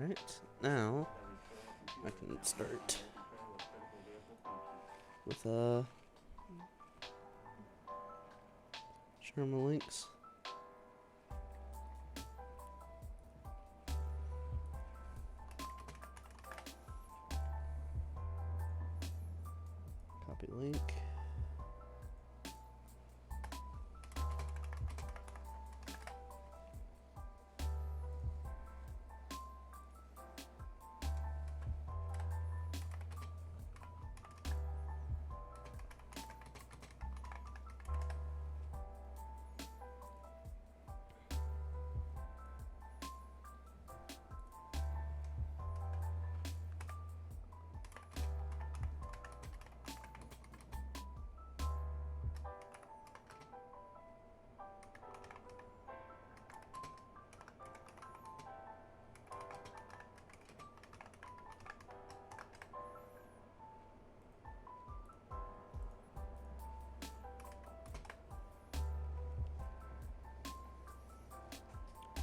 Alright, now I can start with sharing my links. Copy link.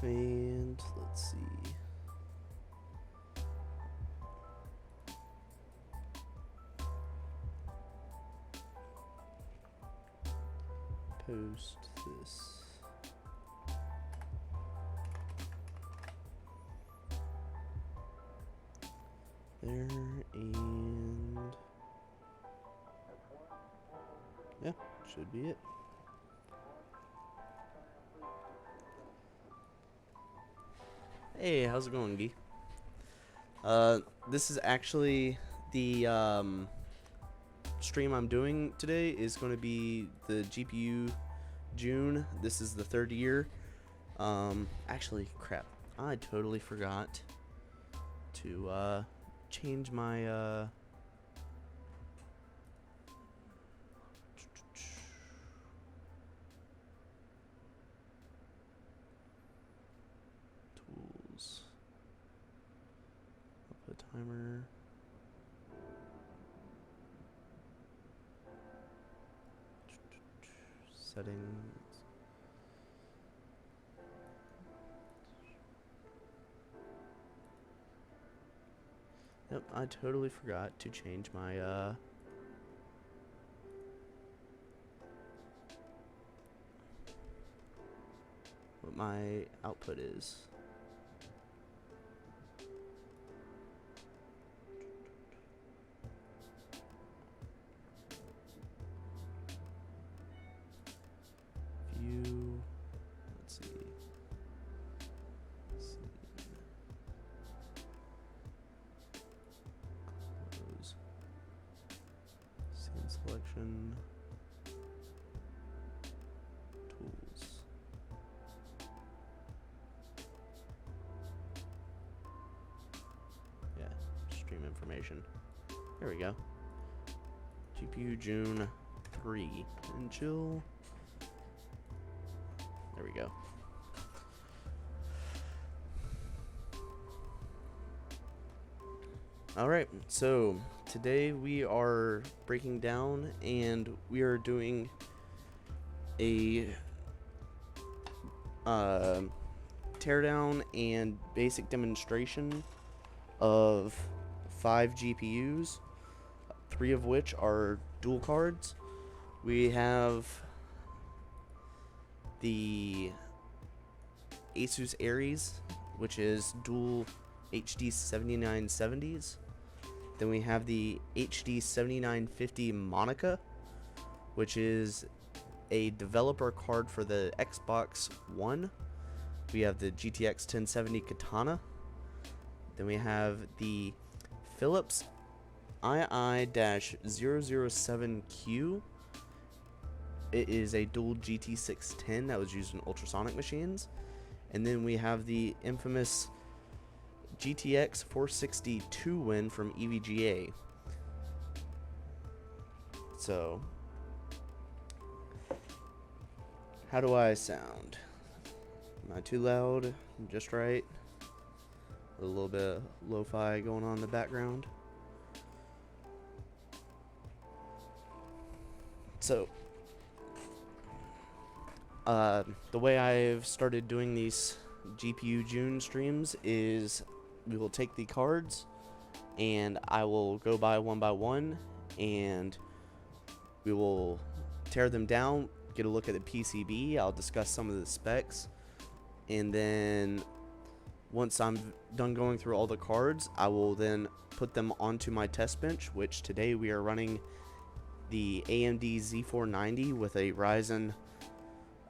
And let's see. Post this. There, and yeah, should be it. Hey, how's it going, Gee? This is actually the stream I'm doing today is going to be the GPU June. This is the 3rd year. Actually, crap. I totally forgot to change my tools. I'll put a timer. Settings. Yep, I totally forgot to change my what my output is. View. Let's see. Close. Scene selection. Tools. Yeah, stream information. There we go. GPU June 3. And chill. There we go. Alright, so today we are breaking down and we are doing a teardown and basic demonstration of 5 GPUs, 3 of which are dual cards. We have the Asus ARES, which is dual HD 7970s. Then we have the HD 7950 Monica, which is a developer card for the Xbox One. We have the GTX 1070 Katana. Then we have the Philips II-007Q. It is a dual GT610 that was used in ultrasonic machines. And then we have the infamous GTX 460 2-win from EVGA. So, how do I sound? Am I too loud? Just right? A little bit of lo-fi going on in the background. So, the way I've started doing these GPU June streams is we will take the cards and I will go by one, and we will tear them down, get a look at the PCB. I'll discuss some of the specs, and then once I'm done going through all the cards, I will then put them onto my test bench, which today we are running the AMD Z490 with a Ryzen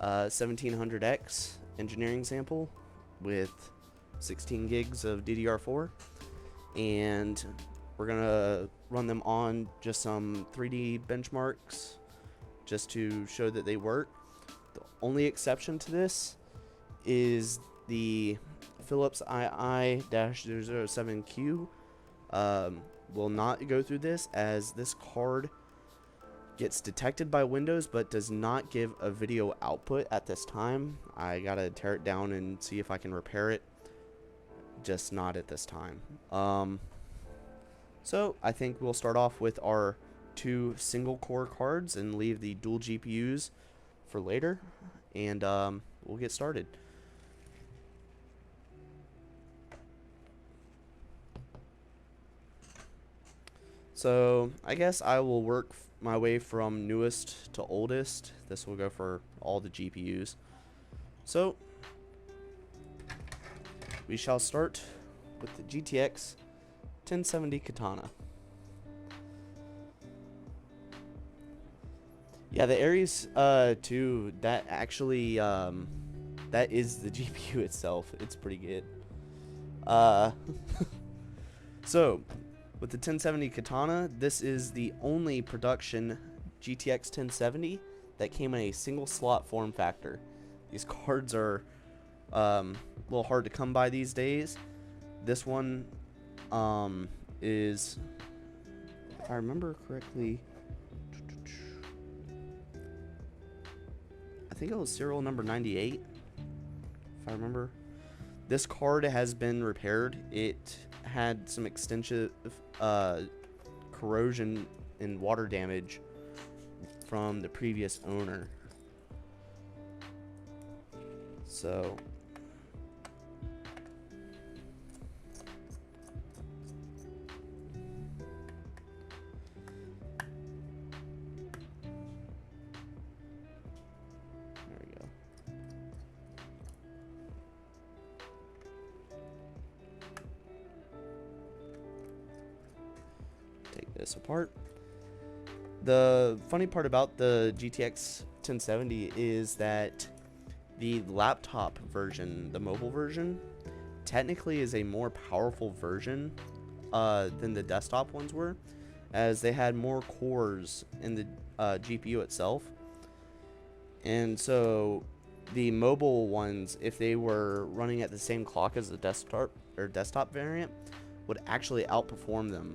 1700X engineering sample with 16 gigs of DDR4, and we're gonna run them on just some 3D benchmarks just to show that they work. The only exception to this is the Philips II-007Q will not go through this, as this card gets detected by Windows but does not give a video output at this time. I gotta tear it down and see if I can repair it, just not at this time. So I think we'll start off with our 2 single core cards and leave the dual GPUs for later, and we'll get started. So I guess I will work my way from newest to oldest. This will go for all the GPUs. So we shall start with the GTX 1070 Katana. Yeah, the ARES 2, that actually that is the GPU itself. It's pretty good. So with the 1070 Katana, this is the only production GTX 1070 that came in a single slot form factor. These cards are a little hard to come by these days. This one is, if I remember correctly, I think it was serial number 98, if I remember. This card has been repaired. It had some extensive corrosion and water damage from the previous owner. So there we go. Take this apart. The funny part about the GTX 1070 is that the laptop version, the mobile version, technically is a more powerful version than the desktop ones were, as they had more cores in the GPU itself. And so the mobile ones, if they were running at the same clock as the desktop variant, would actually outperform them.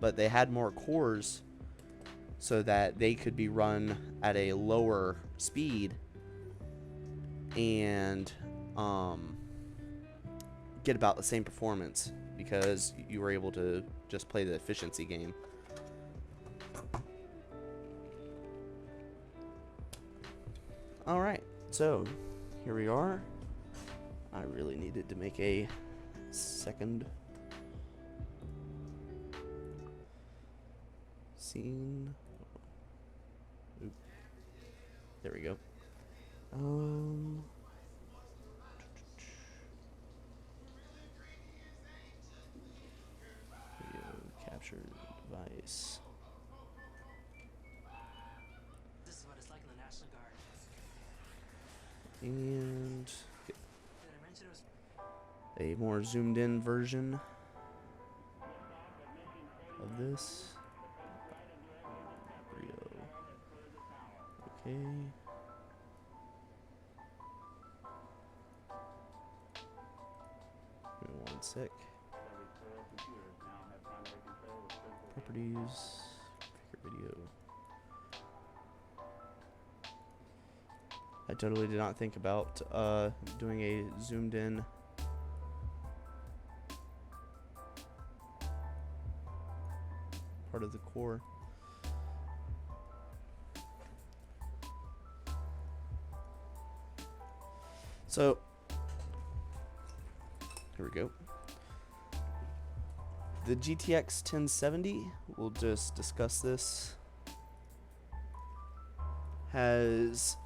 But they had more cores so that they could be run at a lower speed and get about the same performance, because you were able to just play the efficiency game. Alright, so here we are. I really needed to make a second scene. Oop. There we go. Video capture device. This is what it's like in the National Guard. And Did I mention it was a more zoomed in version of this. Okay. Give me 1 sec. Properties. Figure video. I totally did not think about doing a zoomed in part of the core. So Here we go. The GTX 1070, we'll just discuss this, has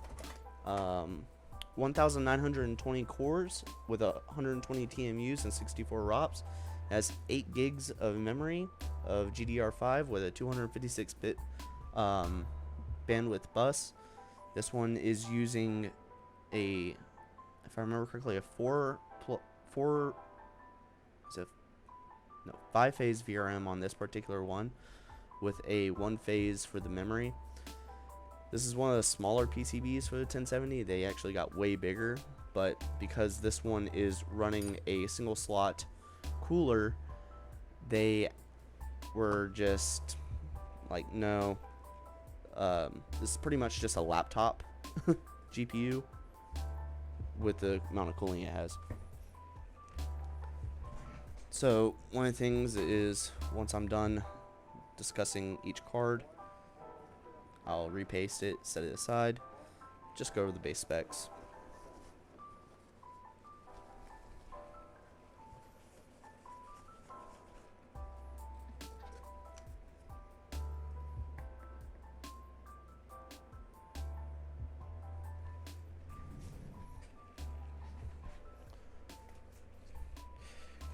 1,920 cores with 120 TMUs and 64 ROPs. It has 8 gigs of memory of GDR5 with a 256-bit bandwidth bus. This one is using a, if I remember correctly, a 5-phase VRM on this particular one, with a 1-phase for the memory. This is one of the smaller PCBs for the 1070. They actually got way bigger, but because this one is running a single slot cooler, they were just like, no, this is pretty much just a laptop GPU with the amount of cooling it has. So one of the things is, once I'm done discussing each card, I'll repaste it, set it aside, just go over the base specs.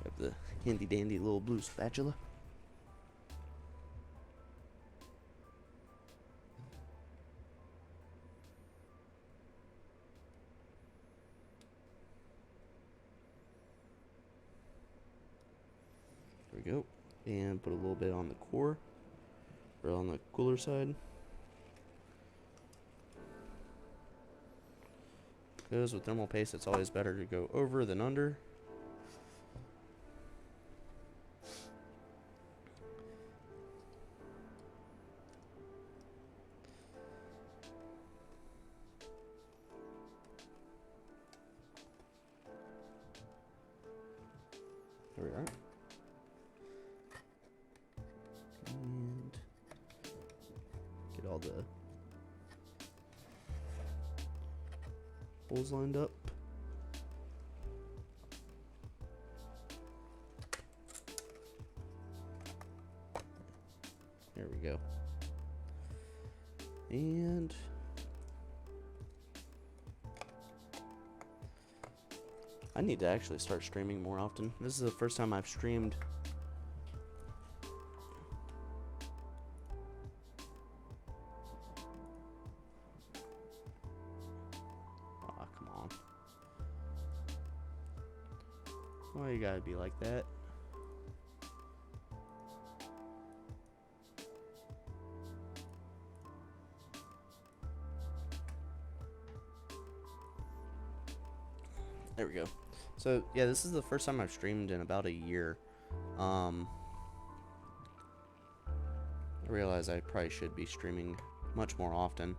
Grab the handy dandy little blue spatula. There we go. And put a little bit on the core, or on the cooler side. Because with thermal paste, it's always better to go over than under. There we are. And get all the holes lined up. There we go. And I need to actually start streaming more often. This is the first time I've streamed. Aw, come on. Why you gotta be like that? There we go. So yeah, this is the first time I've streamed in about a year. I realize I probably should be streaming much more often.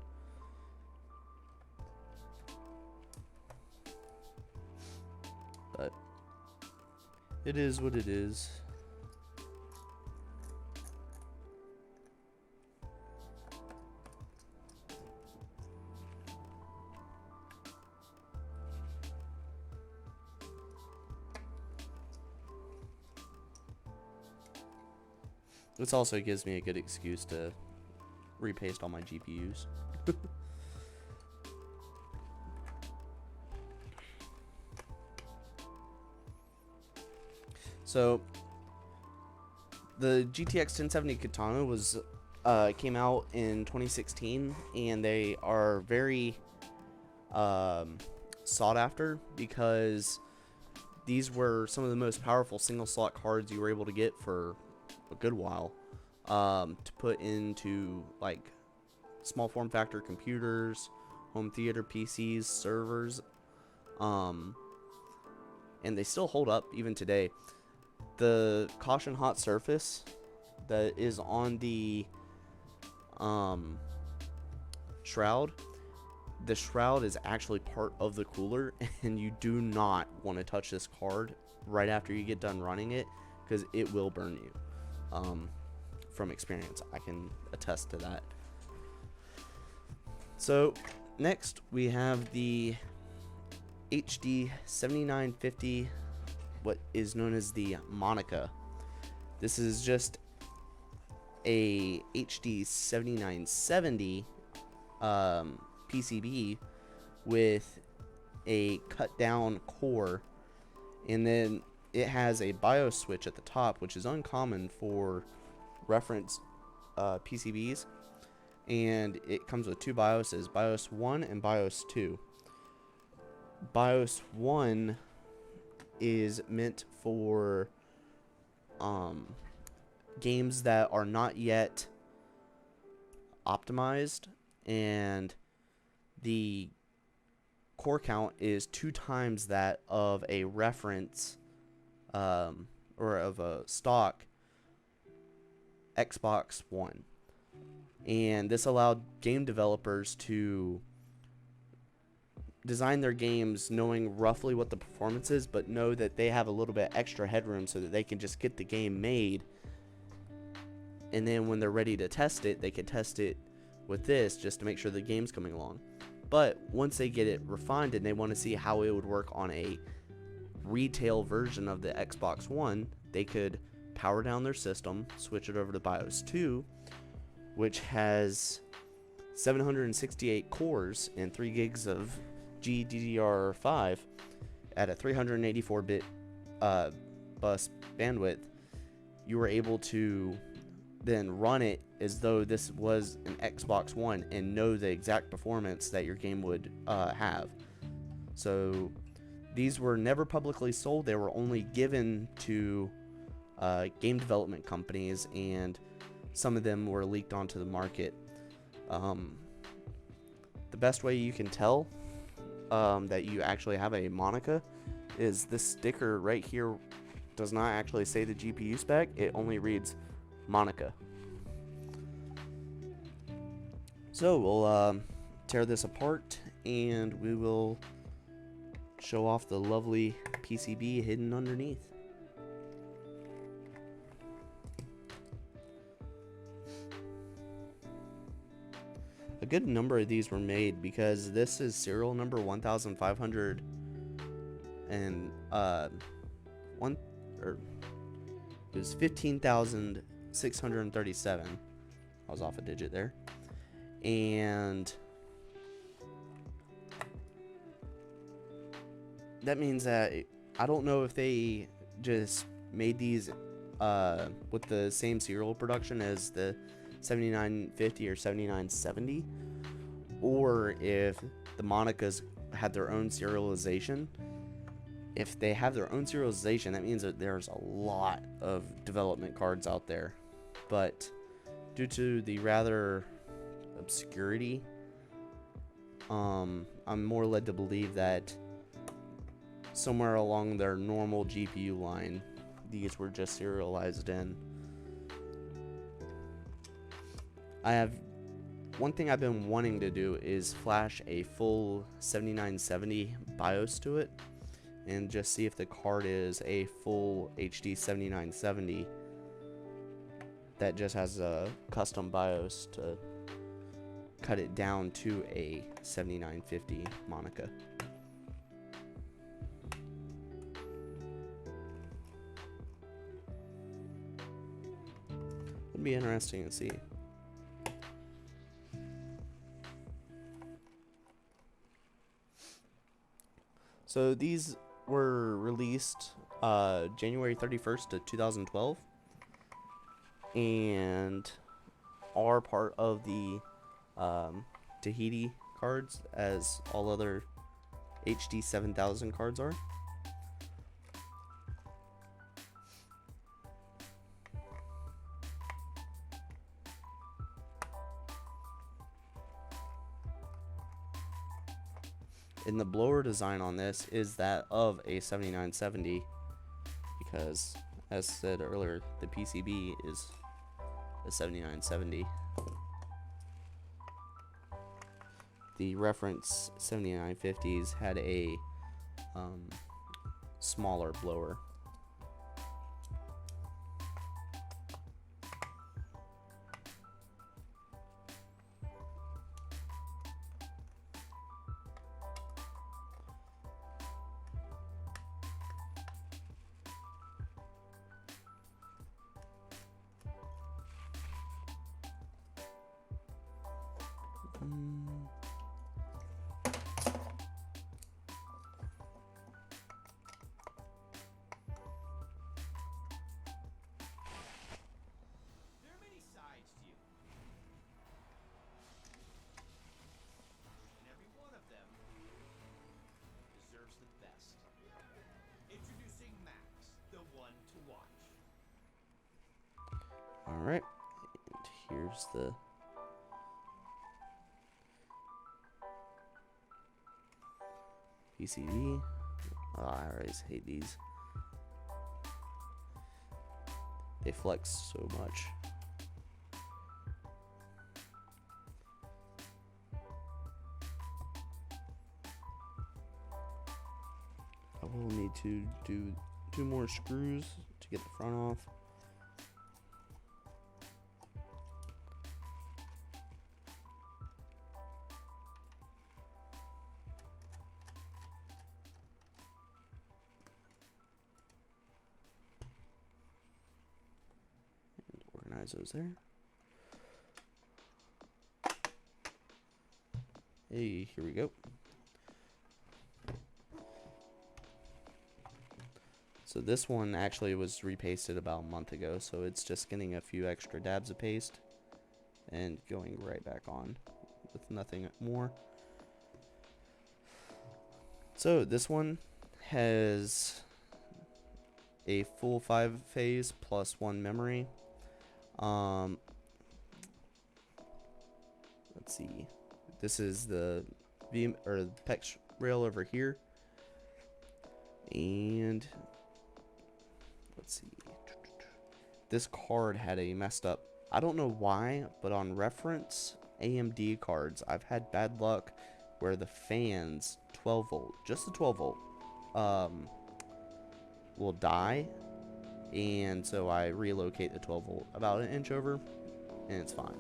But it is what it is. This also gives me a good excuse to repaste all my GPUs. So the GTX 1070 Katana was came out in 2016, and they are very sought after because these were some of the most powerful single slot cards you were able to get for a good while, to put into like small form factor computers, home theater PCs, servers, and they still hold up even today. The caution hot surface that is on the shroud, the shroud is actually part of the cooler, and you do not want to touch this card right after you get done running it, because it will burn you. From experience, I can attest to that. So next we have the HD 7950 what is known as the Monica. This is just a HD 7970 PCB with a cut down core, and then it has a BIOS switch at the top, which is uncommon for reference PCBs, and it comes with two BIOSes, BIOS 1 and BIOS 2. BIOS 1 is meant for games that are not yet optimized, and the core count is 2 times that of a reference or of a stock Xbox One. And this allowed game developers to design their games knowing roughly what the performance is, but know that they have a little bit extra headroom so that they can just get the game made, and then when they're ready to test it, they can test it with this just to make sure the game's coming along. But once they get it refined and they want to see how it would work on a retail version of the Xbox One, they could power down their system, switch it over to BIOS 2, which has 768 cores and 3 gigs of GDDR5 at a 384-bit bus bandwidth. You were able to then run it as though this was an Xbox One and know the exact performance that your game would have. So these were never publicly sold. They were only given to game development companies, and some of them were leaked onto the market. The best way you can tell that you actually have a Monica is this sticker right here does not actually say the GPU spec. It only reads Monica. So we'll tear this apart and we will show off the lovely PCB hidden underneath. A good number of these were made because this is serial number 1500 and one, or it was 15,637. I was off a digit there. And that means that I don't know if they just made these with the same serial production as the 7950 or 7970, or if the Monicas had their own serialization. If they have their own serialization, that means that there's a lot of development cards out there. But due to the rather obscurity, I'm more led to believe that somewhere along their normal GPU line, these were just serialized in. One thing I've been wanting to do is flash a full 7970 BIOS to it and just see if the card is a full HD 7970 that just has a custom BIOS to cut it down to a 7950 Monica. It'd be interesting to see. So these were released January 31st of 2012 and are part of the Tahiti cards, as all other HD 7000 cards are. And the blower design on this is that of a 7970 because, as said earlier, the PCB is a 7970. The reference 7950s had a smaller blower. There are many sides to you, and every one of them deserves the best. Introducing Max, the one to watch. All right, and here's the PCB. Oh, I always hate these. They flex so much. I will need to do 2 more screws to get the front off. And organize those there. Hey, here we go. So this one actually was repasted about a month ago, so it's just getting a few extra dabs of paste and going right back on with nothing more. So this one has a full 5-phase plus 1 memory. Let's see. This is the PEX rail over here, and let's see. This card had a messed up. I don't know why, but on reference AMD cards, I've had bad luck where the fans 12 volt, just the 12 volt, will die, and so I relocate the 12 volt about an inch over, and it's fine.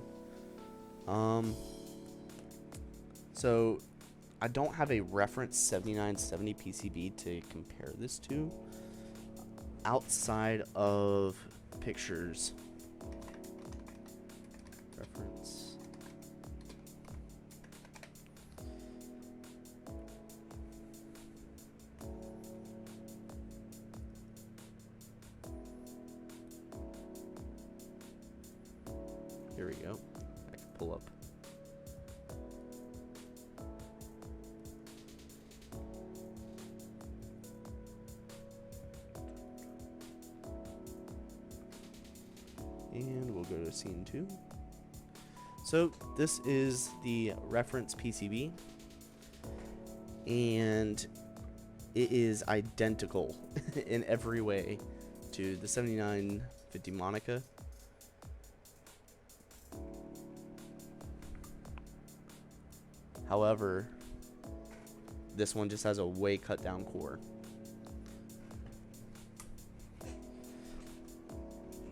So I don't have a reference 7970 PCB to compare this to outside of pictures. Reference. Here we go. I can pull up. And we'll go to scene 2. So this is the reference PCB, and it is identical in every way to the 7950 Monica. However, this one just has a way cut down core.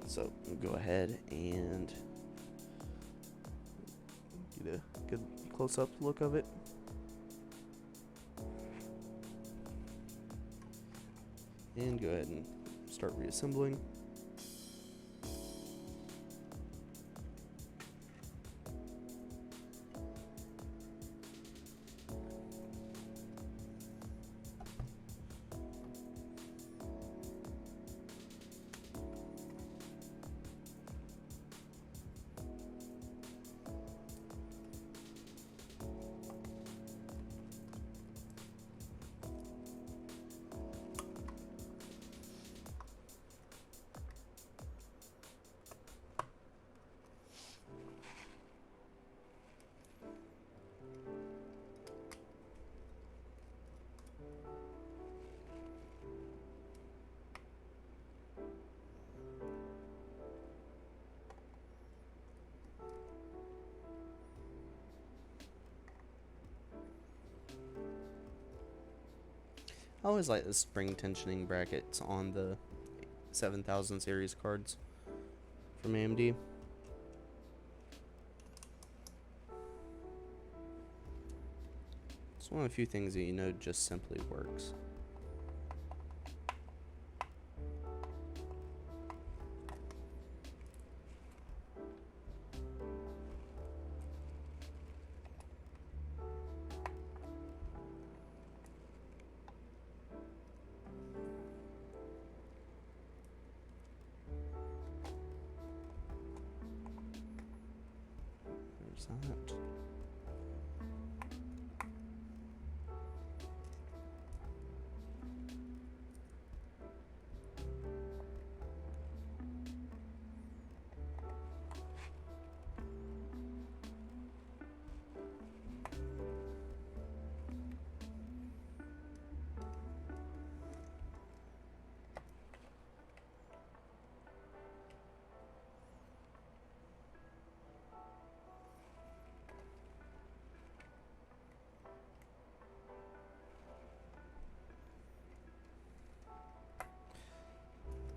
So we'll go ahead and get a good close-up look of it. And go ahead and start reassembling. I always like the spring tensioning brackets on the 7000 series cards from AMD. It's one of the few things that you know just simply works. that.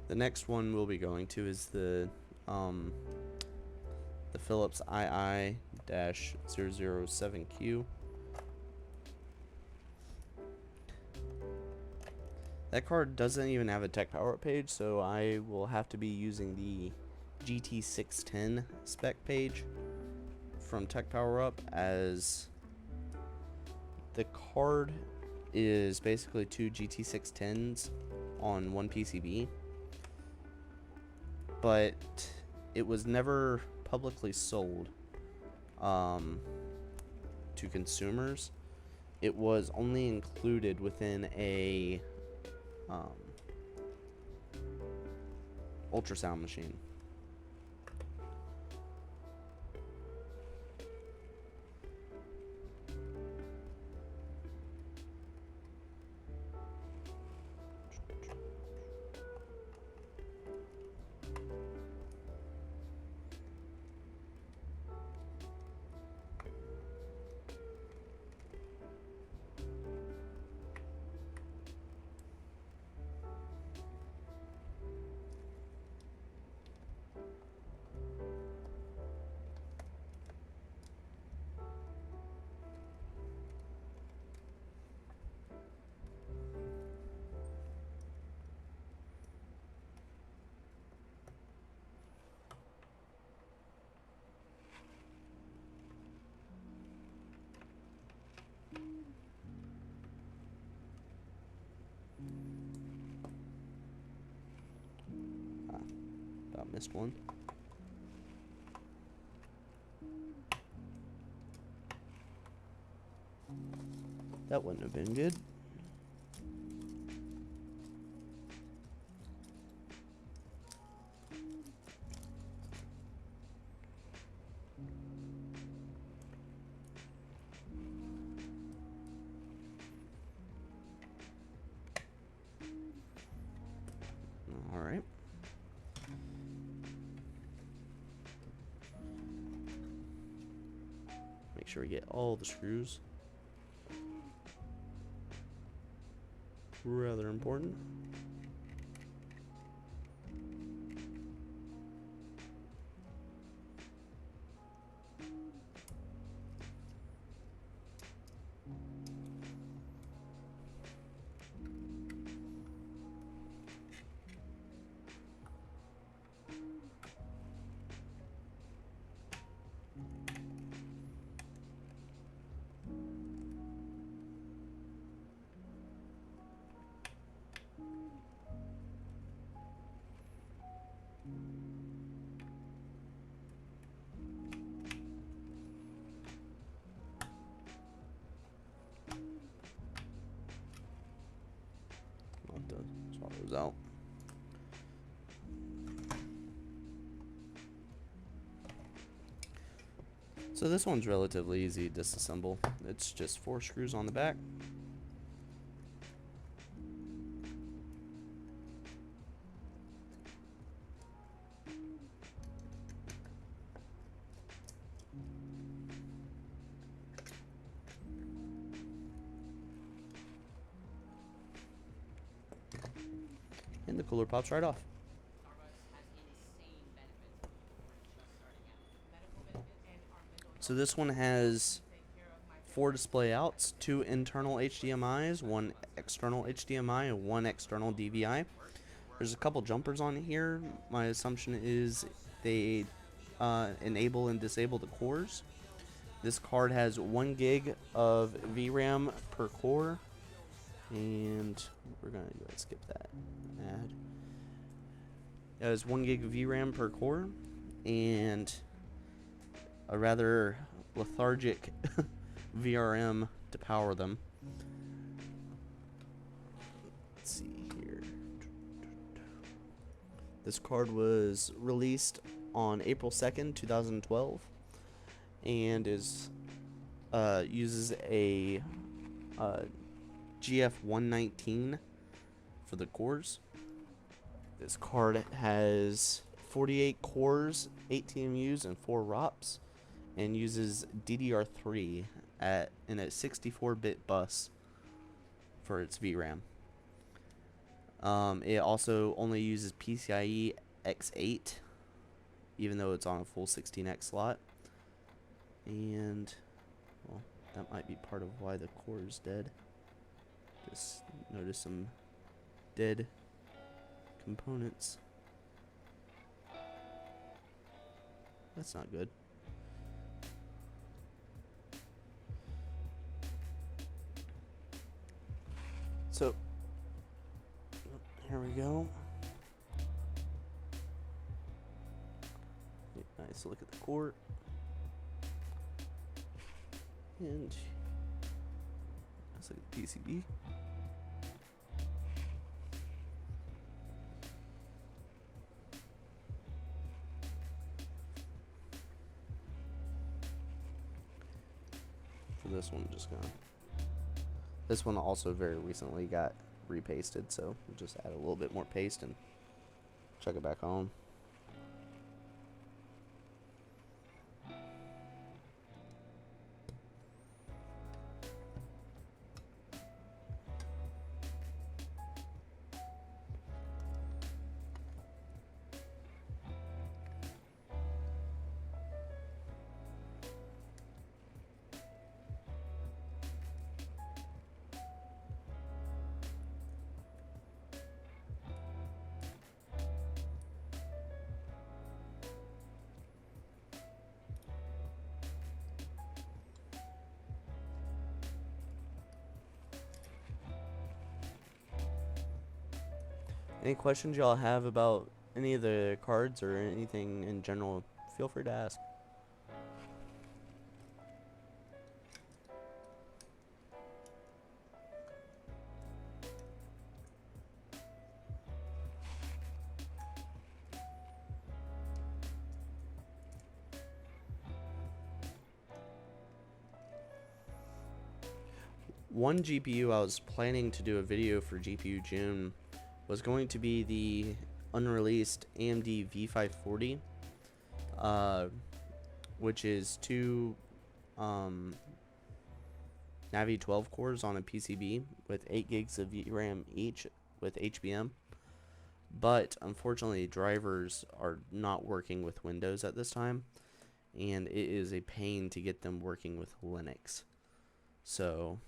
The next one we'll be going to is the Philips II-007Q. That card doesn't even have a tech power up page, so I will have to be using the GT610 spec page from Tech Power Up, as the card is basically two GT610s on one PCB, but it was never publicly sold to consumers. It was only included within a ultrasound machine. About missed one. That wouldn't have been good. All right. Make sure we get all the screws. Rather important. I'll have to swap those out. So this one's relatively easy to disassemble. It's just 4 screws on the back. And the cooler pops right off. So this one has 4 display outs, 2 internal HDMIs, 1 external HDMI, and 1 external DVI. There's a couple jumpers on here. My assumption is they enable and disable the cores. This card has 1 gig of VRAM per core, and we're gonna go ahead and skip that ad. It has 1 gig of VRAM per core, and a rather lethargic VRM to power them. Let's see here. This card was released on April 2nd, 2012, and is uses a GF119 for the cores. This card has 48 cores, 8 TMUs, and 4 ROPs, and uses DDR3 in a 64-bit bus for its VRAM. It also only uses PCIe X8, even though it's on a full 16X slot. And, well, that might be part of why the core is dead. Just notice some dead components. That's not good. So, here we go. Nice look at the core. And let's look at the PCB. For this one, this one also very recently got repasted, so we'll just add a little bit more paste and chuck it back on. Any questions y'all have about any of the cards or anything in general, feel free to ask. One GPU I was planning to do a video for GPU June was going to be the unreleased AMD V540, which is 2 Navi 12 cores on a PCB with 8 gigs of VRAM each with HBM. But unfortunately, drivers are not working with Windows at this time, and it is a pain to get them working with Linux. So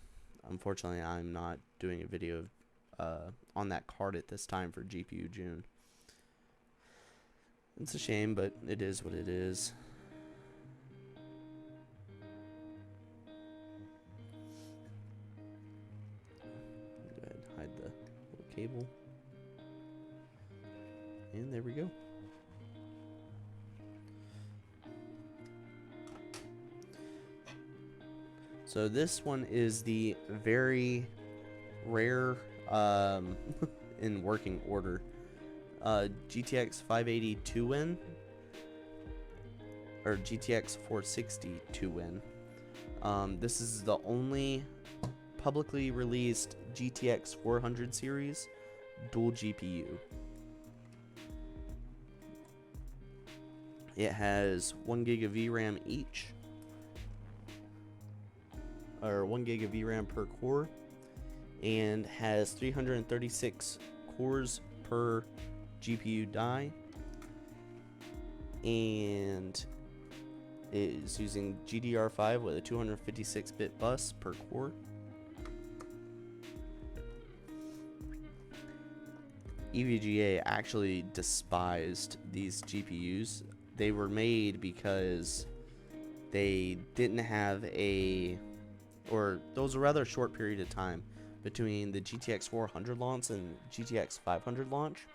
unfortunately, I'm not doing a video on that card at this time for GPU June. It's a shame, but it is what it is. Go ahead and hide the little cable. And there we go. So this one is the very rare in working order GTX 580 2-win or GTX 460 2-win. This is the only publicly released GTX 400 series dual GPU. It has 1 gig of VRAM each, or 1 gig of VRAM per core, and has 336 cores per GPU die, and is using GDR5 with a 256-bit bus per core. EVGA actually despised these GPUs. They were made because they didn't have or there was a rather short period of time between the GTX 400 launch and GTX 500 launch.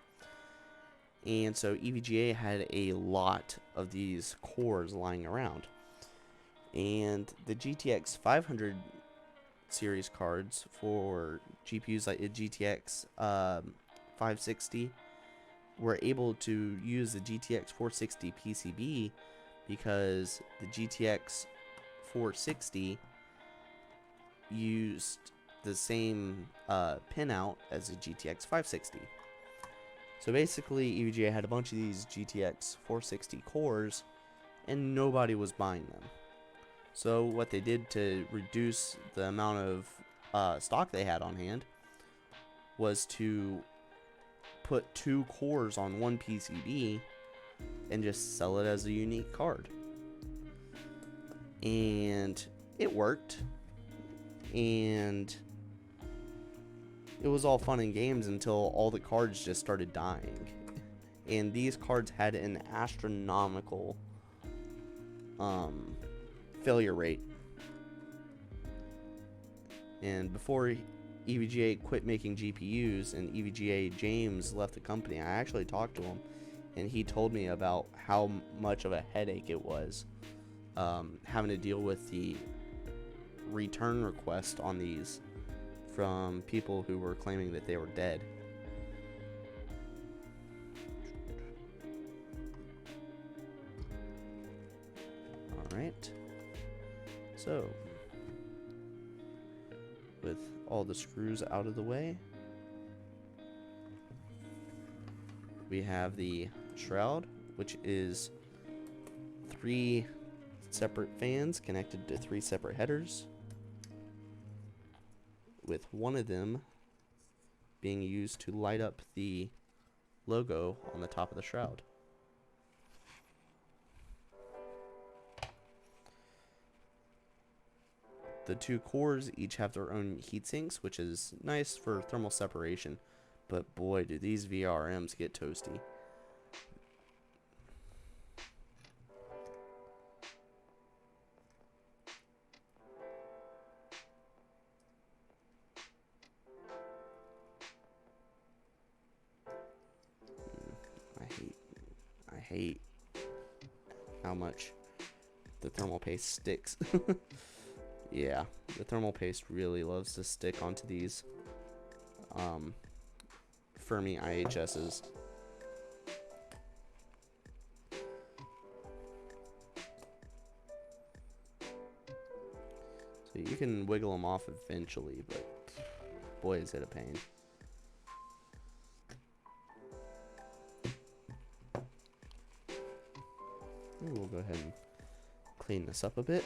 And so EVGA had a lot of these cores lying around. And the GTX 500 series cards for GPUs like the GTX 560 were able to use the GTX 460 PCB because the GTX 460 used the same pinout as the GTX 560. So basically, EVGA had a bunch of these GTX 460 cores, and nobody was buying them. So what they did to reduce the amount of stock they had on hand was to put 2 cores on one PCB and just sell it as a unique card. And it worked. And it was all fun and games until all the cards just started dying. And these cards had an astronomical failure rate. And before EVGA quit making GPUs and EVGA James left the company, I actually talked to him, and he told me about how much of a headache it was having to deal with the return request on these from people who were claiming that they were dead. Alright, so with all the screws out of the way, we have the shroud, which is 3 separate fans connected to 3 separate headers, with one of them being used to light up the logo on the top of the shroud. The 2 cores each have their own heat sinks, which is nice for thermal separation, but boy, do these VRMs get toasty. I hate how much the thermal paste sticks. Yeah, the thermal paste really loves to stick onto these Fermi IHSs. So you can wiggle them off eventually, but boy is it a pain. We'll go ahead and clean this up a bit.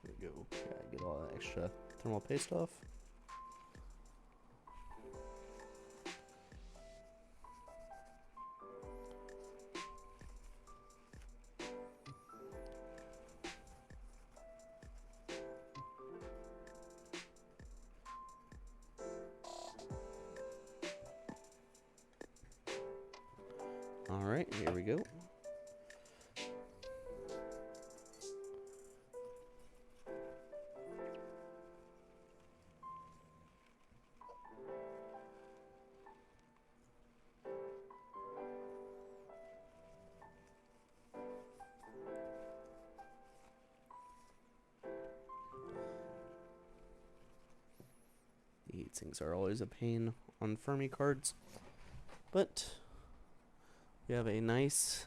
There we go. Gotta get all that extra thermal paste off. Alright, here we go. The heat sinks are always a pain on Fermi cards, but we have a nice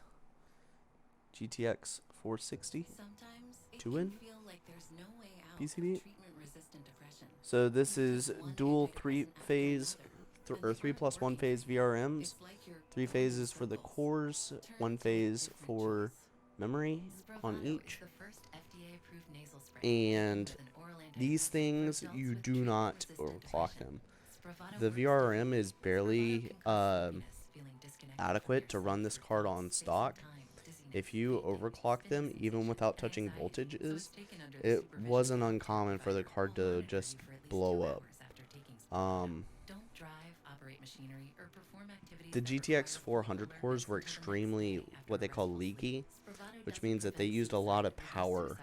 GTX 460 Sometimes it two can in feel like there's no way out PCB. of treatment-resistant depression. So this You is take one dual antidepressant after 3-phase another, and or they 3 aren't plus 1 working. phase VRMs, It's like your 3 body phases for the struggles. cores, Turn 1 to a phase different for choice. memory on Spravato each. is the first FDA-approved nasal spray And with an oral these antitussive for things, adults you with do not treatment-resistant overclock depression. them. Spravato The works VRM differently. is Spravato barely can cause sleepiness, feeling disconnected from adequate your to run sense this of card thoughts, on space and stock. time, dizziness, If you fainting, overclock spinning them, even sensation, without and touching anxiety. So voltages, it's taken under the it supervision wasn't of a uncommon for the provider card who will to monitor just you for at least 2 blow up. hours after taking Spravato. Um, Don't drive, operate machinery, or perform activities the that GTX require full 400 alertness cores were until the next extremely day after what they a call restful sleep. leaky, Spravato which doesn't means that they prevent used a lot suicide, of reduce power suicidal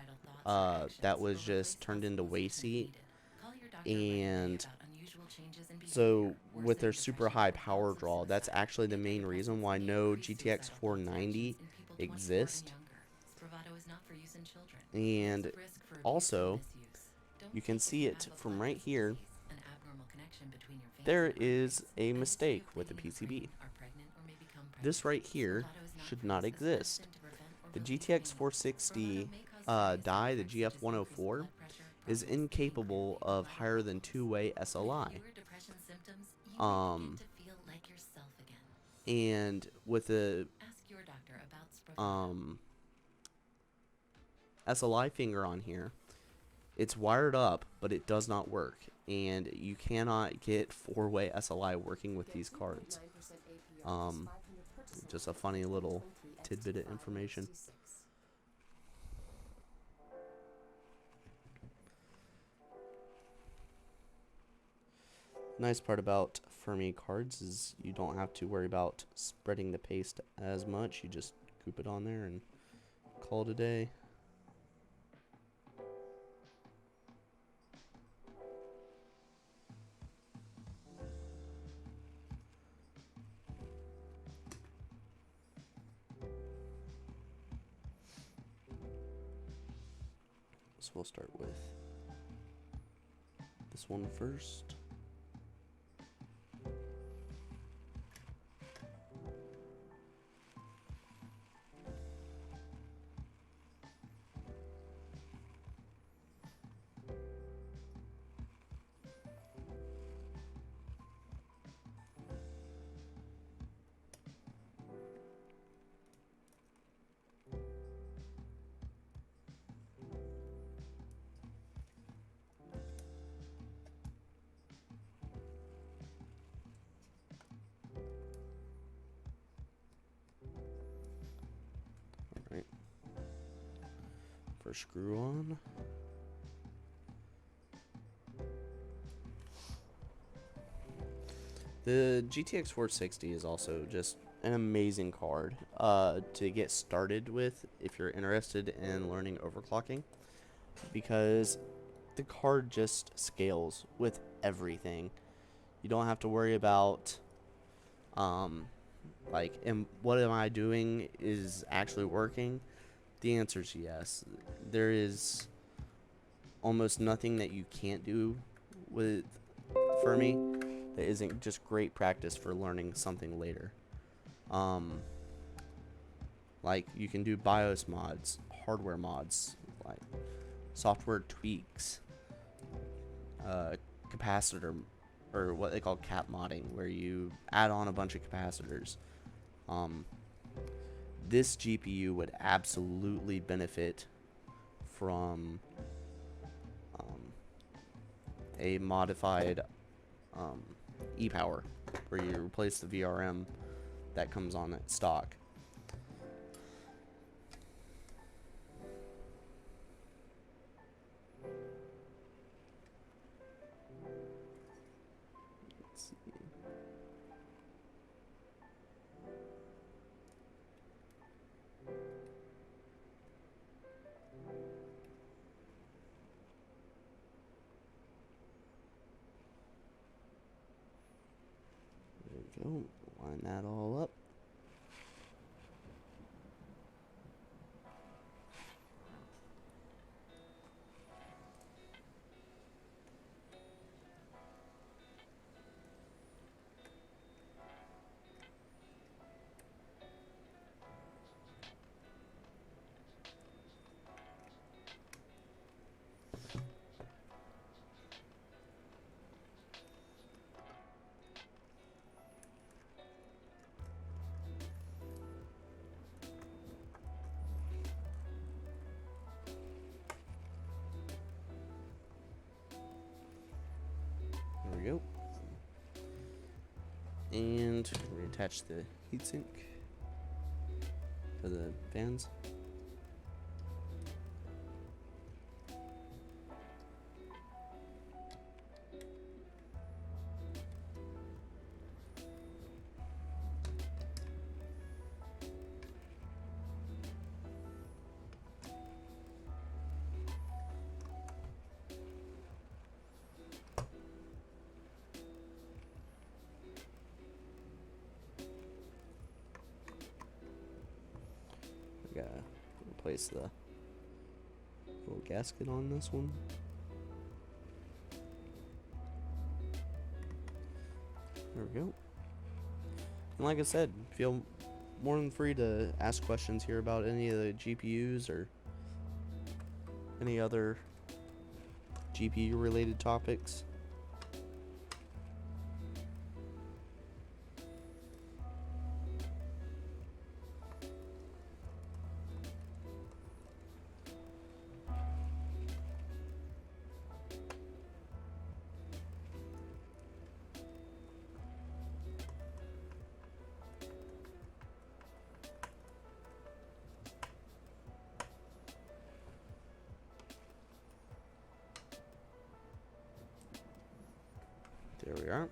thoughts or actions, that was or replace just turned into hospitals waste when heat. needed. Call your doctor right away And about unusual changes in so behavior, with their worsening super depression, high or power thoughts of draw, that's suicide. actually the main reason why Antidepressants may no increase GTX suicidal thoughts or 490 actions in people 24 and exists. younger. Spravato is not for use in children. And There's a risk for abuse also, and misuse. Don't you can take see if you it have a from right Parkinson's here. disease, an abnormal connection between your veins There and is arteries, a a history mistake of with the bleeding in the PCB. brain, are pregnant or may become pregnant. This right here Spravato is not should for not use as exist. medicine to prevent or The relieve GTX pain. 460 Spravato may cause serious side die, the effects such as increased GF104, blood pressure, is problems thinking incapable clearly, or of vital higher than problems. 2-way With SLI. fewer depression symptoms, you may begin to feel like yourself again. And with the Ask your doctor about Spravato. SLI finger on here, it's wired up, but it does not work. And you cannot get 4-way SLI working with these cards. Just a funny little tidbit of information. Nice part about Fermi cards is you don't have to worry about spreading the paste as much. You just coop it on there and call it a day. So we'll start with this one first. Alright. First screw on. The GTX 460 is also just an amazing card to get started with if you're interested in learning overclocking, because the card just scales with everything. You don't have to worry about like, what am I doing is actually working? The answer is yes. There is almost nothing that you can't do with Fermi that isn't just great practice for learning something later. Like, you can do BIOS mods, hardware mods, like software tweaks, capacitor, or what they call cap modding, where you add on a bunch of capacitors. This GPU would absolutely benefit from a modified e-power, where you replace the VRM that comes on at stock. Let's see. There we go. Line that all up. we go. And reattach the heatsink to the fans. Gotta replace the little gasket on this one. There we go. And like I said, feel more than free to ask questions here about any of the GPUs or any other GPU related topics. There we are.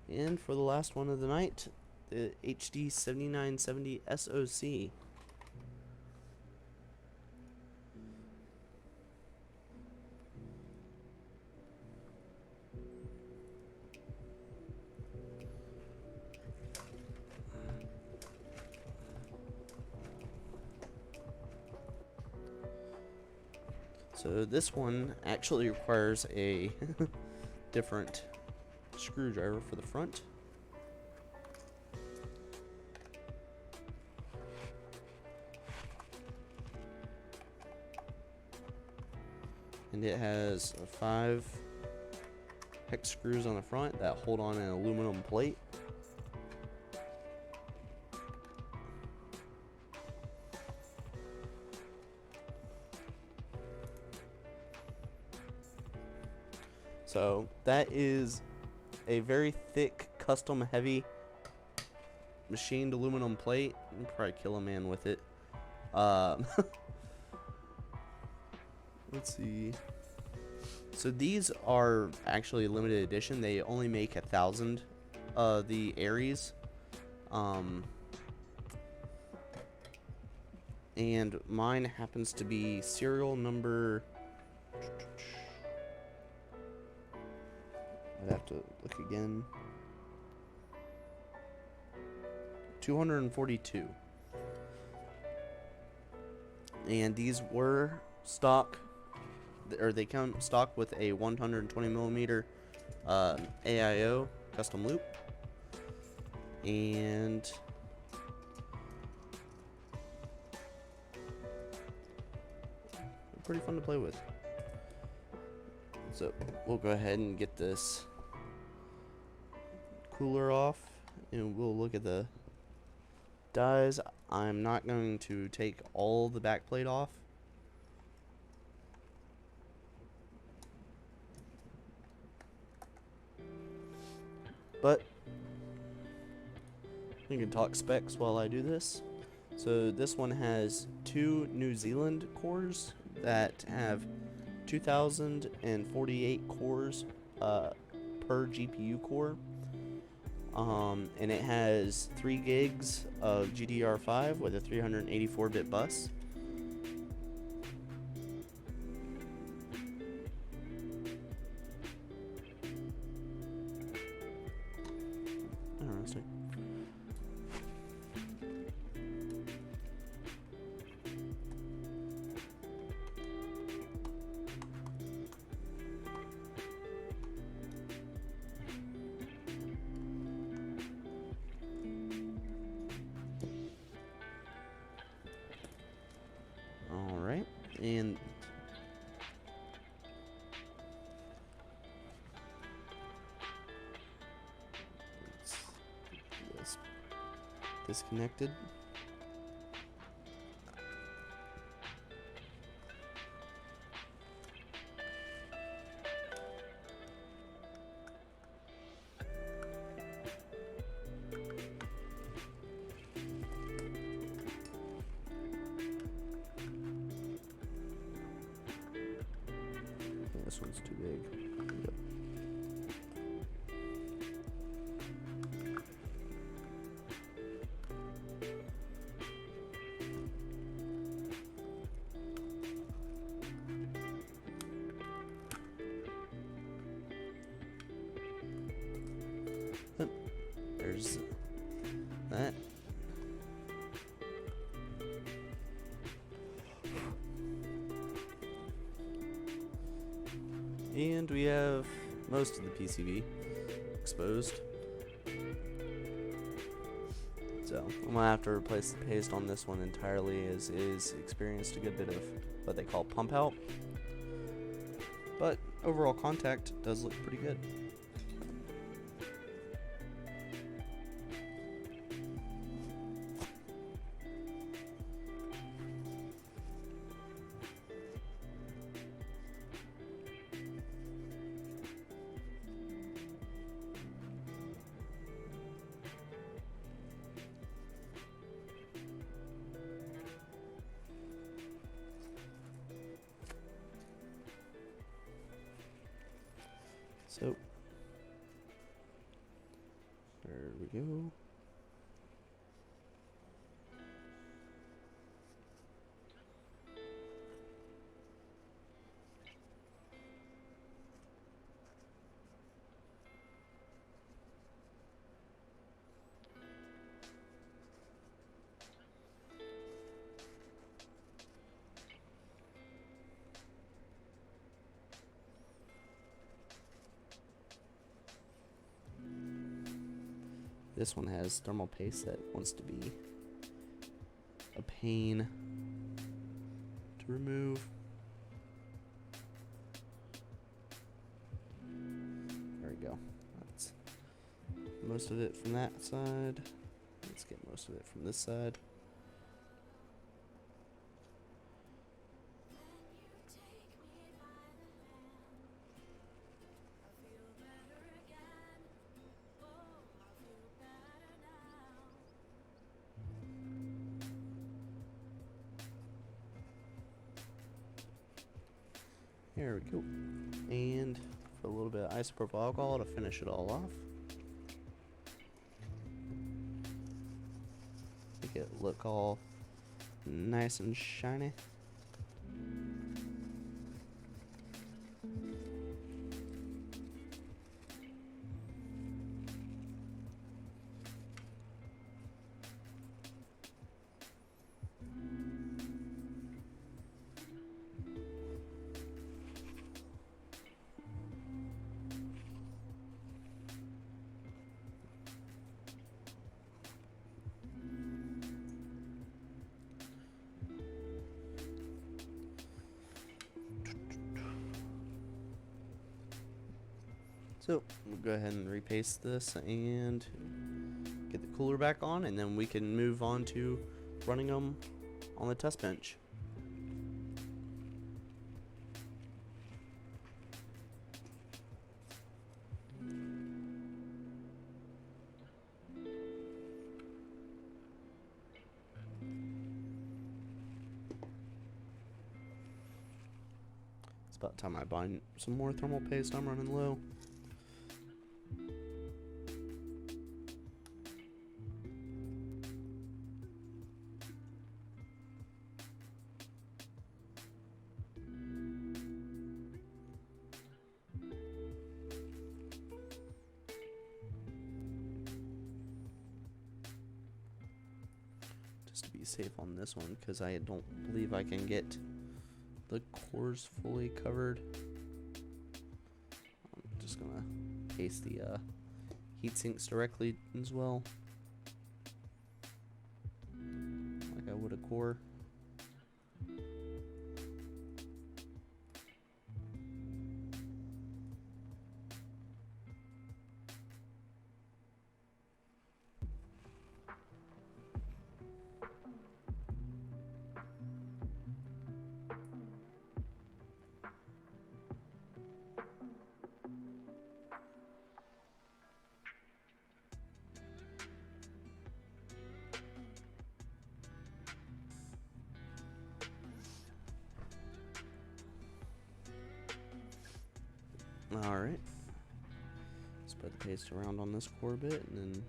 And for the last one of the night, the HD 7970 SoC. So this one actually requires a different screwdriver for the front. And it has 5 hex screws on the front that hold on an aluminum plate. So that is a very thick, custom heavy machined aluminum plate. You can probably kill a man with it. Let's see. So these are actually limited edition. They only make 1,000 of the ARES. And mine happens to be serial number... I'd have to look again. 242. And these were stock, or they come stock with a 120 millimeter AIO custom loop. And they're pretty fun to play with. So we'll go ahead and get this cooler off and we'll look at the dies. I'm not going to take all the back plate off. But we can talk specs while I do this. So this one has 2 New Zealand cores that have 2048 cores per GPU core. And it has 3 gigs of GDDR5 with a 384-bit bus. Interesting. Alright, and let's get this disconnected. this one's too big. Yep. Yep. There's that. And we have most of the PCB exposed. So I'm gonna have to replace the paste on this one entirely, as is experienced a good bit of what they call pump out. But overall contact does look pretty good. So there we go. This one has thermal paste that wants to be a pain to remove. There we go. That's most of it from that side. Let's get most of it from this side. There we go. And for a little bit of isopropyl alcohol to finish it all off. Make it look all nice and shiny. So we'll go ahead and repaste this and get the cooler back on, and then we can move on to running them on the test bench. It's about time I buy some more thermal paste. I'm running low. Just to be safe on this one, because I don't believe I can get the cores fully covered. I'm just gonna paste the heat sinks directly as well, like I would a core. Alright. Spread the paste around on this core bit and then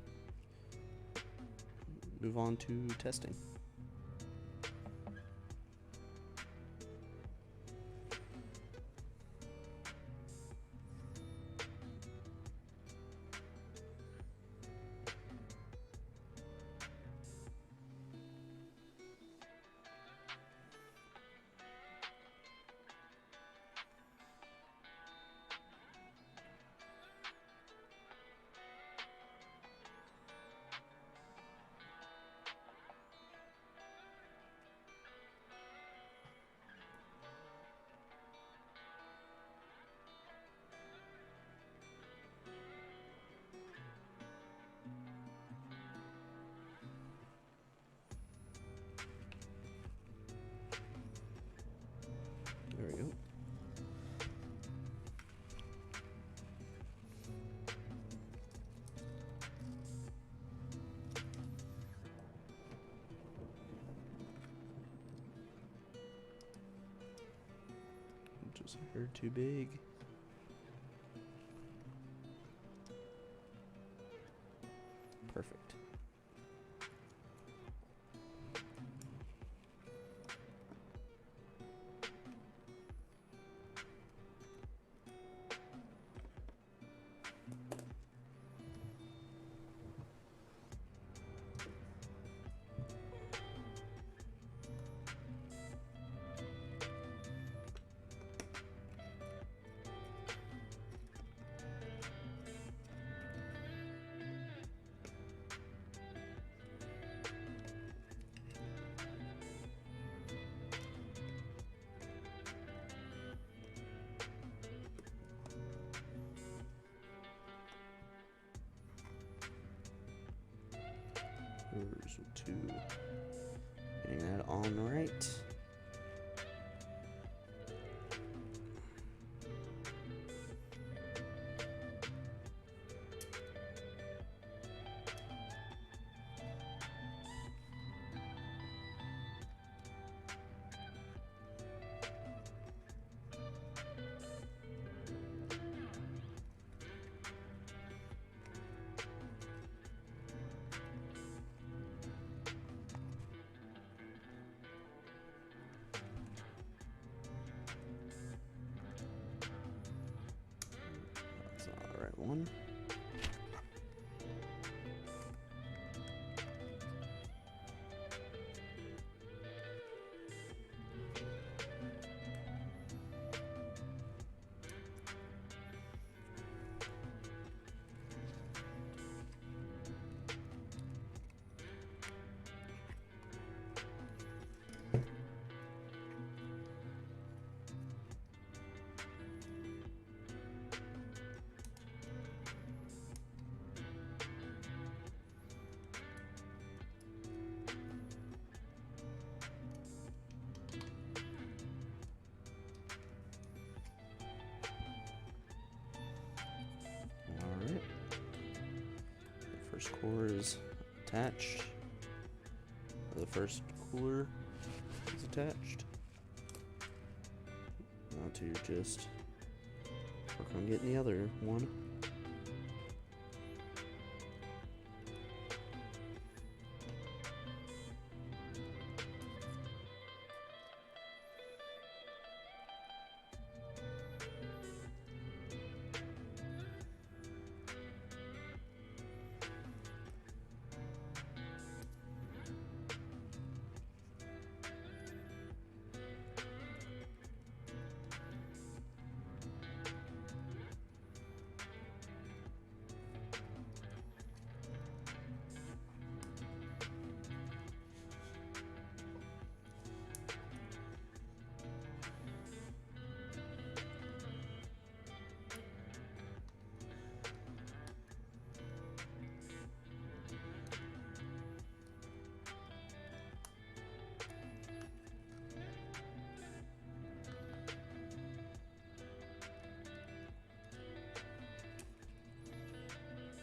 move on to testing. There we go. Just a hair too big. Perfect. Version 2. Getting that on right. That's not the right one. Alright. The first core is attached. The first cooler is attached. Now to just work on getting the other one.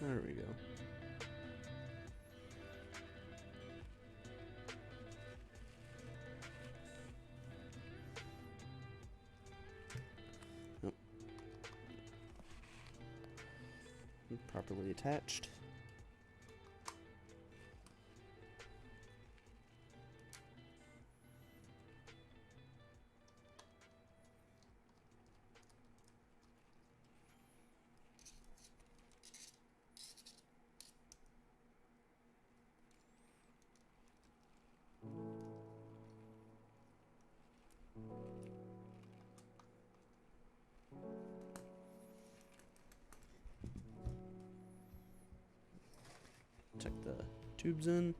There we go. Yep. properly attached. Check the tubes in.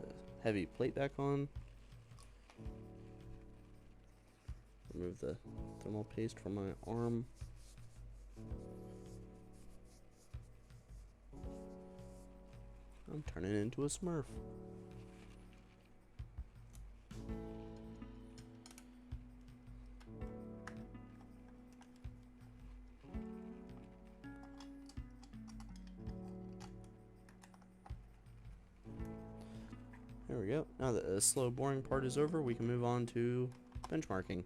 The heavy plate back on. Remove the thermal paste from my arm. I'm turning into a Smurf. There we go. Now that the slow boring part is over, we can move on to benchmarking.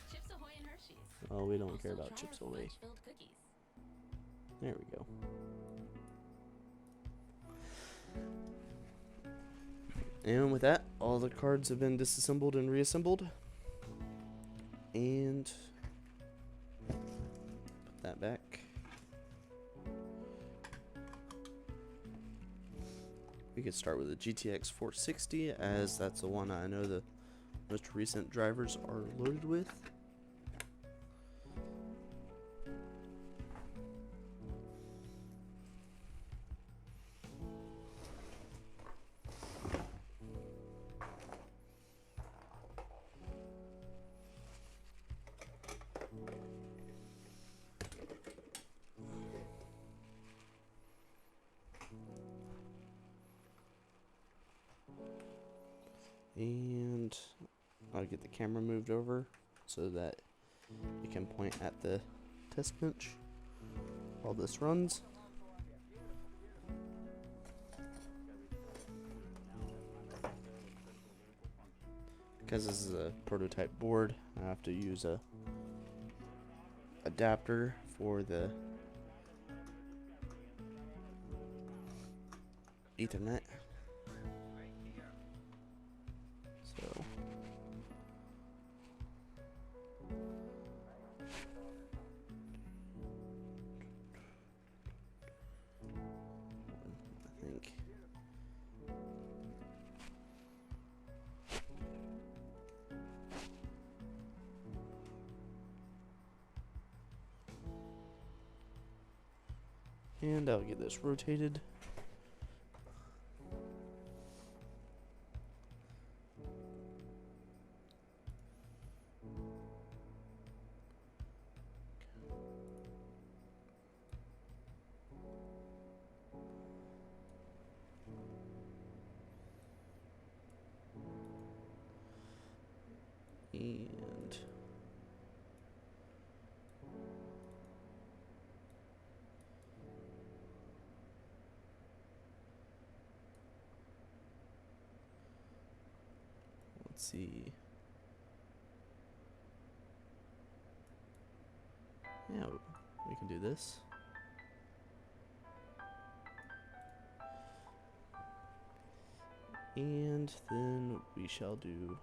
Chips Ahoy and Hershey's. Oh, we don't care Also about try Chips our Ahoy. fudge-filled cookies. There we go. And with that, all the cards have been disassembled and reassembled. And put that back. We could start with the GTX 460, as that's the one I know the most recent drivers are loaded with. And I'll get the camera moved over so that it can point at the test bench while this runs. Because this is a prototype board, I have to use a adapter for the Ethernet. So I think and I'll get this rotated. And let's see. Yeah, we can do this. And then we shall do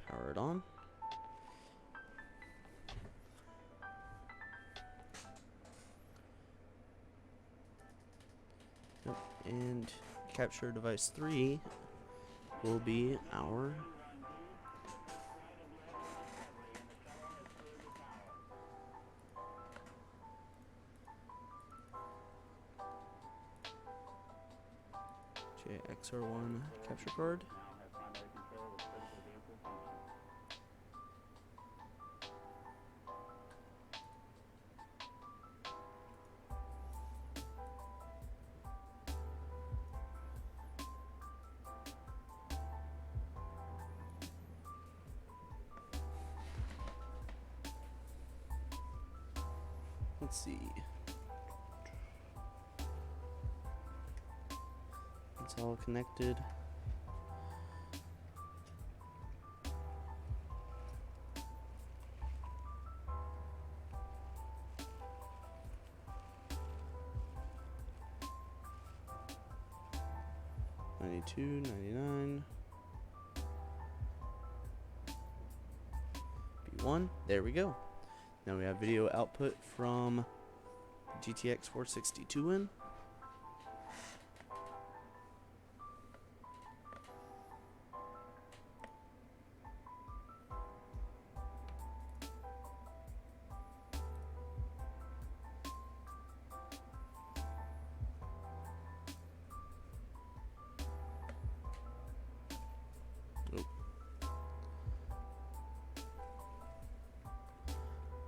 power it on. Yep. And capture device 3 will be our JXR1 capture card. Let's see. It's all connected. $92.99. B1. There we go. Now we have video output from GTX 462 in.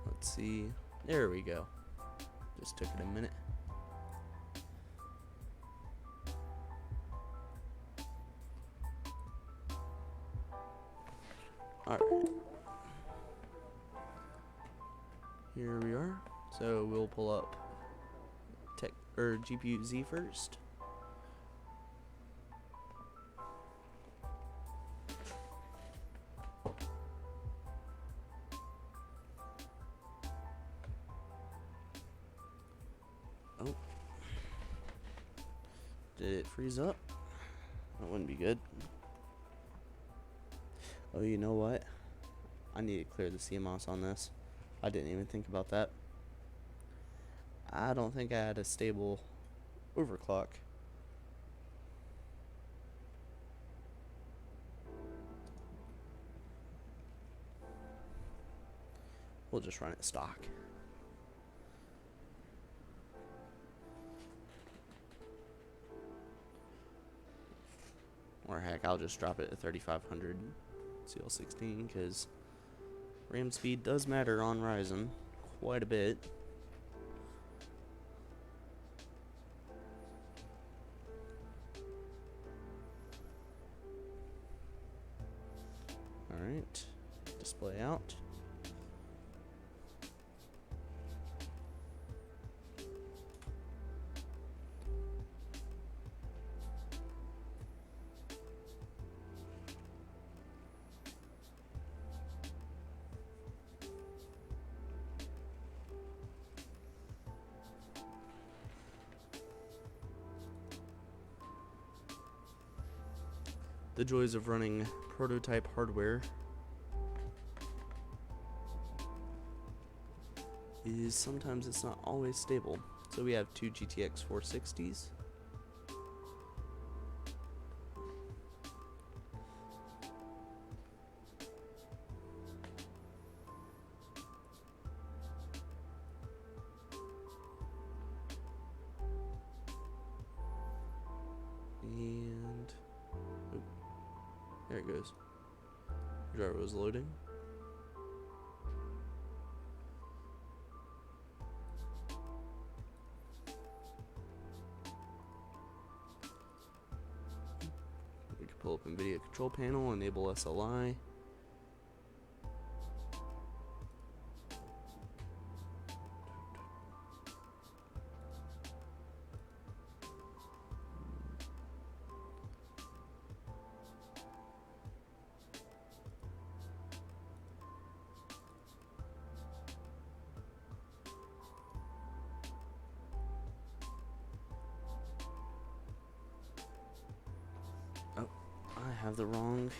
Let's see. There we go. Just took it a minute. Alright. Here we are. So we'll pull up GPU Z first. Oh. Did it freeze up? That wouldn't be good. Oh, you know what? I need to clear the CMOS on this. I didn't even think about that. I don't think I had a stable overclock. We'll just run it stock. Or heck, I'll just drop it to 3500 CL16 because RAM speed does matter on Ryzen quite a bit. Alright, display out. The joys of running prototype hardware is sometimes it's not always stable. So we have two GTX 460s. And oh, there it goes. Driver was loading. We can pull up NVIDIA control panel, enable SLI. Oh, I have the wrong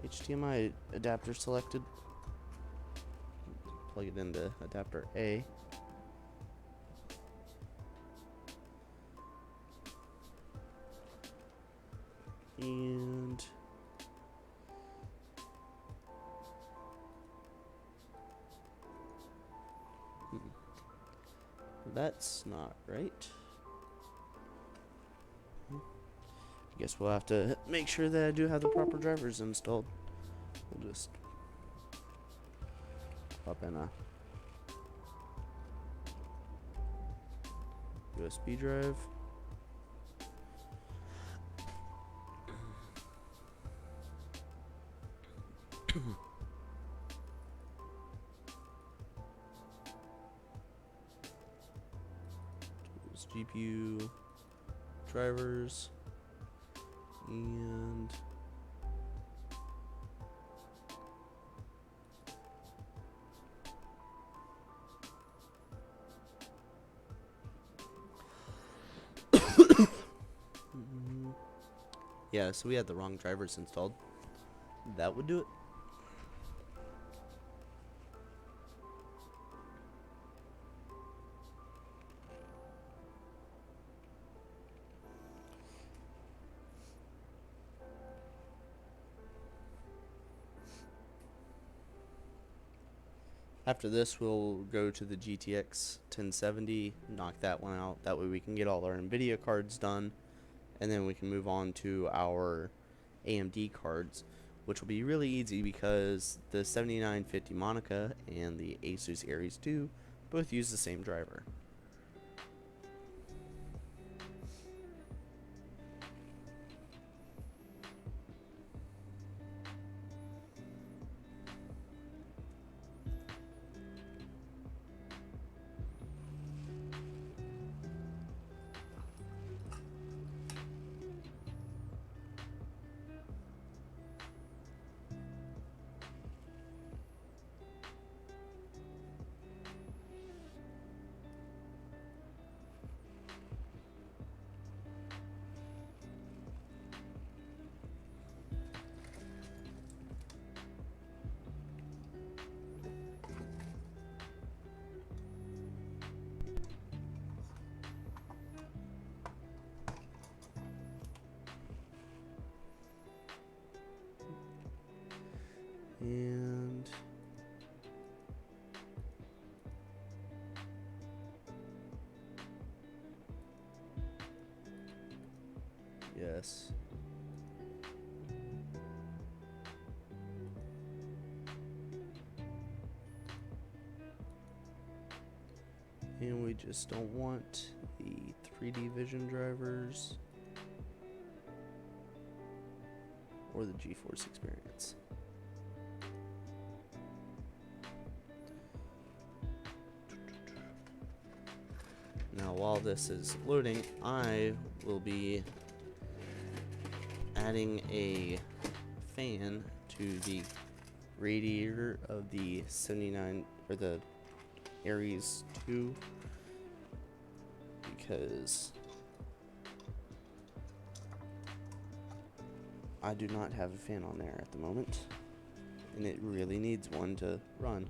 HDMI adapter selected. Plug it into adapter A. And that's not right. Guess we'll have to make sure that I do have the proper drivers installed. We'll just pop in a USB drive. GPU drivers, and yeah, so we had the wrong drivers installed. That would do it. After this, we'll go to the GTX 1070, knock that one out. That way we can get all our NVIDIA cards done, and then we can move on to our AMD cards, which will be really easy because the 7950 Monica and the Asus ARES 2 both use the same driver. And yes. And we just don't want the 3D vision drivers or the GeForce experience. Now while this is loading, I will be adding a fan to the radiator of the 79 or the ARES 2 because I do not have a fan on there at the moment, and it really needs one to run.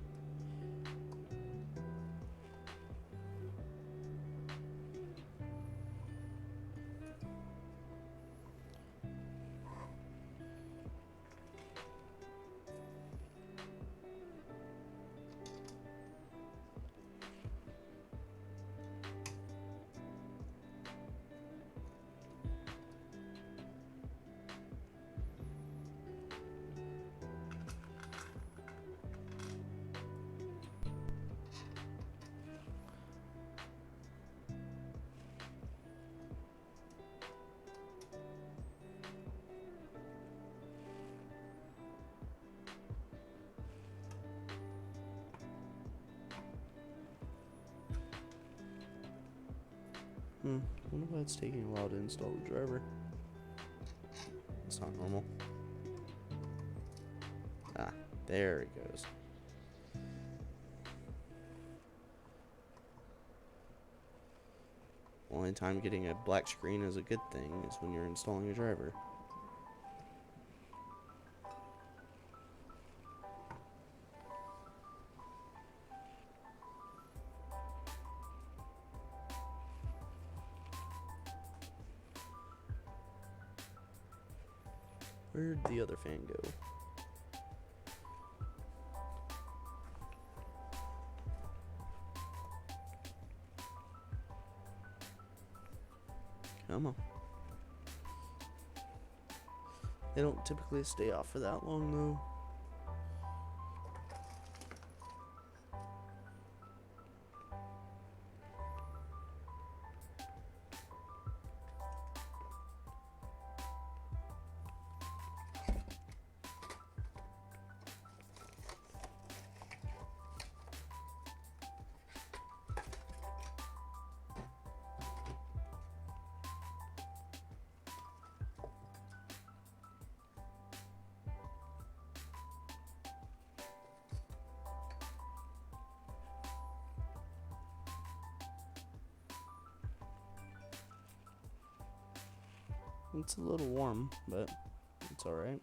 Wonder why it's taking a while to install the driver. It's not normal. Ah, there it goes. Only time getting a black screen is a good thing is when you're installing a driver. Where'd the other fan go? Come on. They don't typically stay off for that long though. It's a little warm, but it's alright.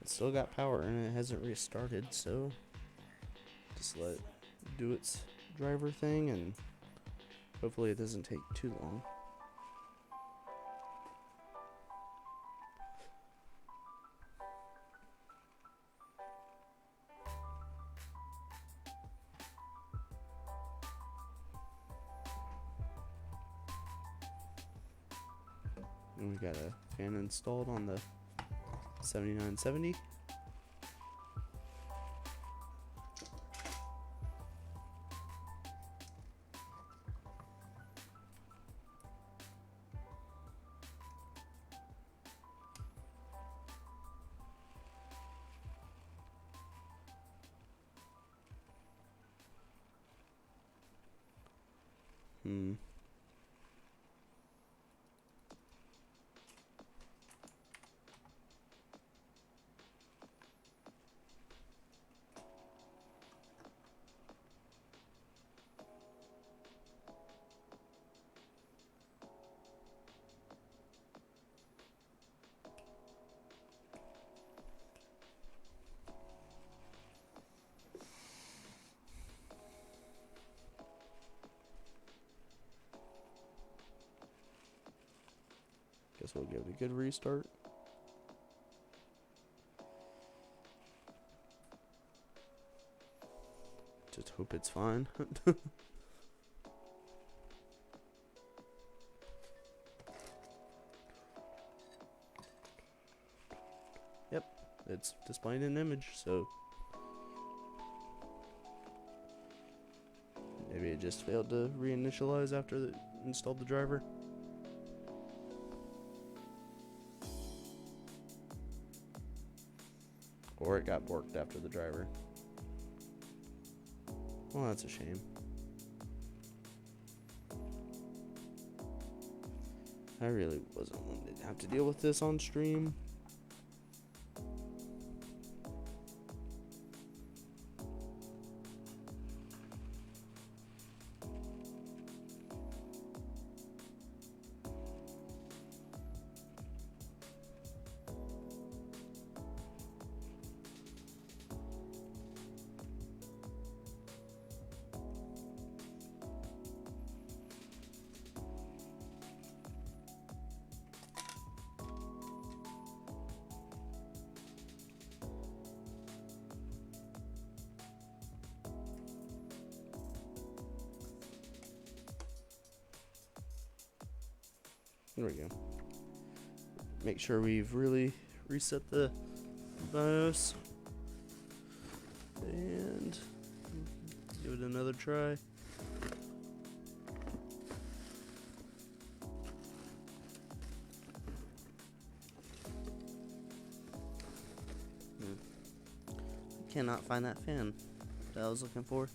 It's still got power and it hasn't restarted, so just let it do its driver thing and hopefully it doesn't take too long. And we got a fan installed on the 7970. Guess we'll give it a good restart. Just hope it's fine. Yep, it's displaying an image, so maybe it just failed to reinitialize after it installed the driver. Or it got borked after the driver. Well, that's a shame. I really wasn't wanting to have to deal with this on stream. There we go. Make sure we've really reset the BIOS. And give it another try. I cannot find that fan that I was looking for.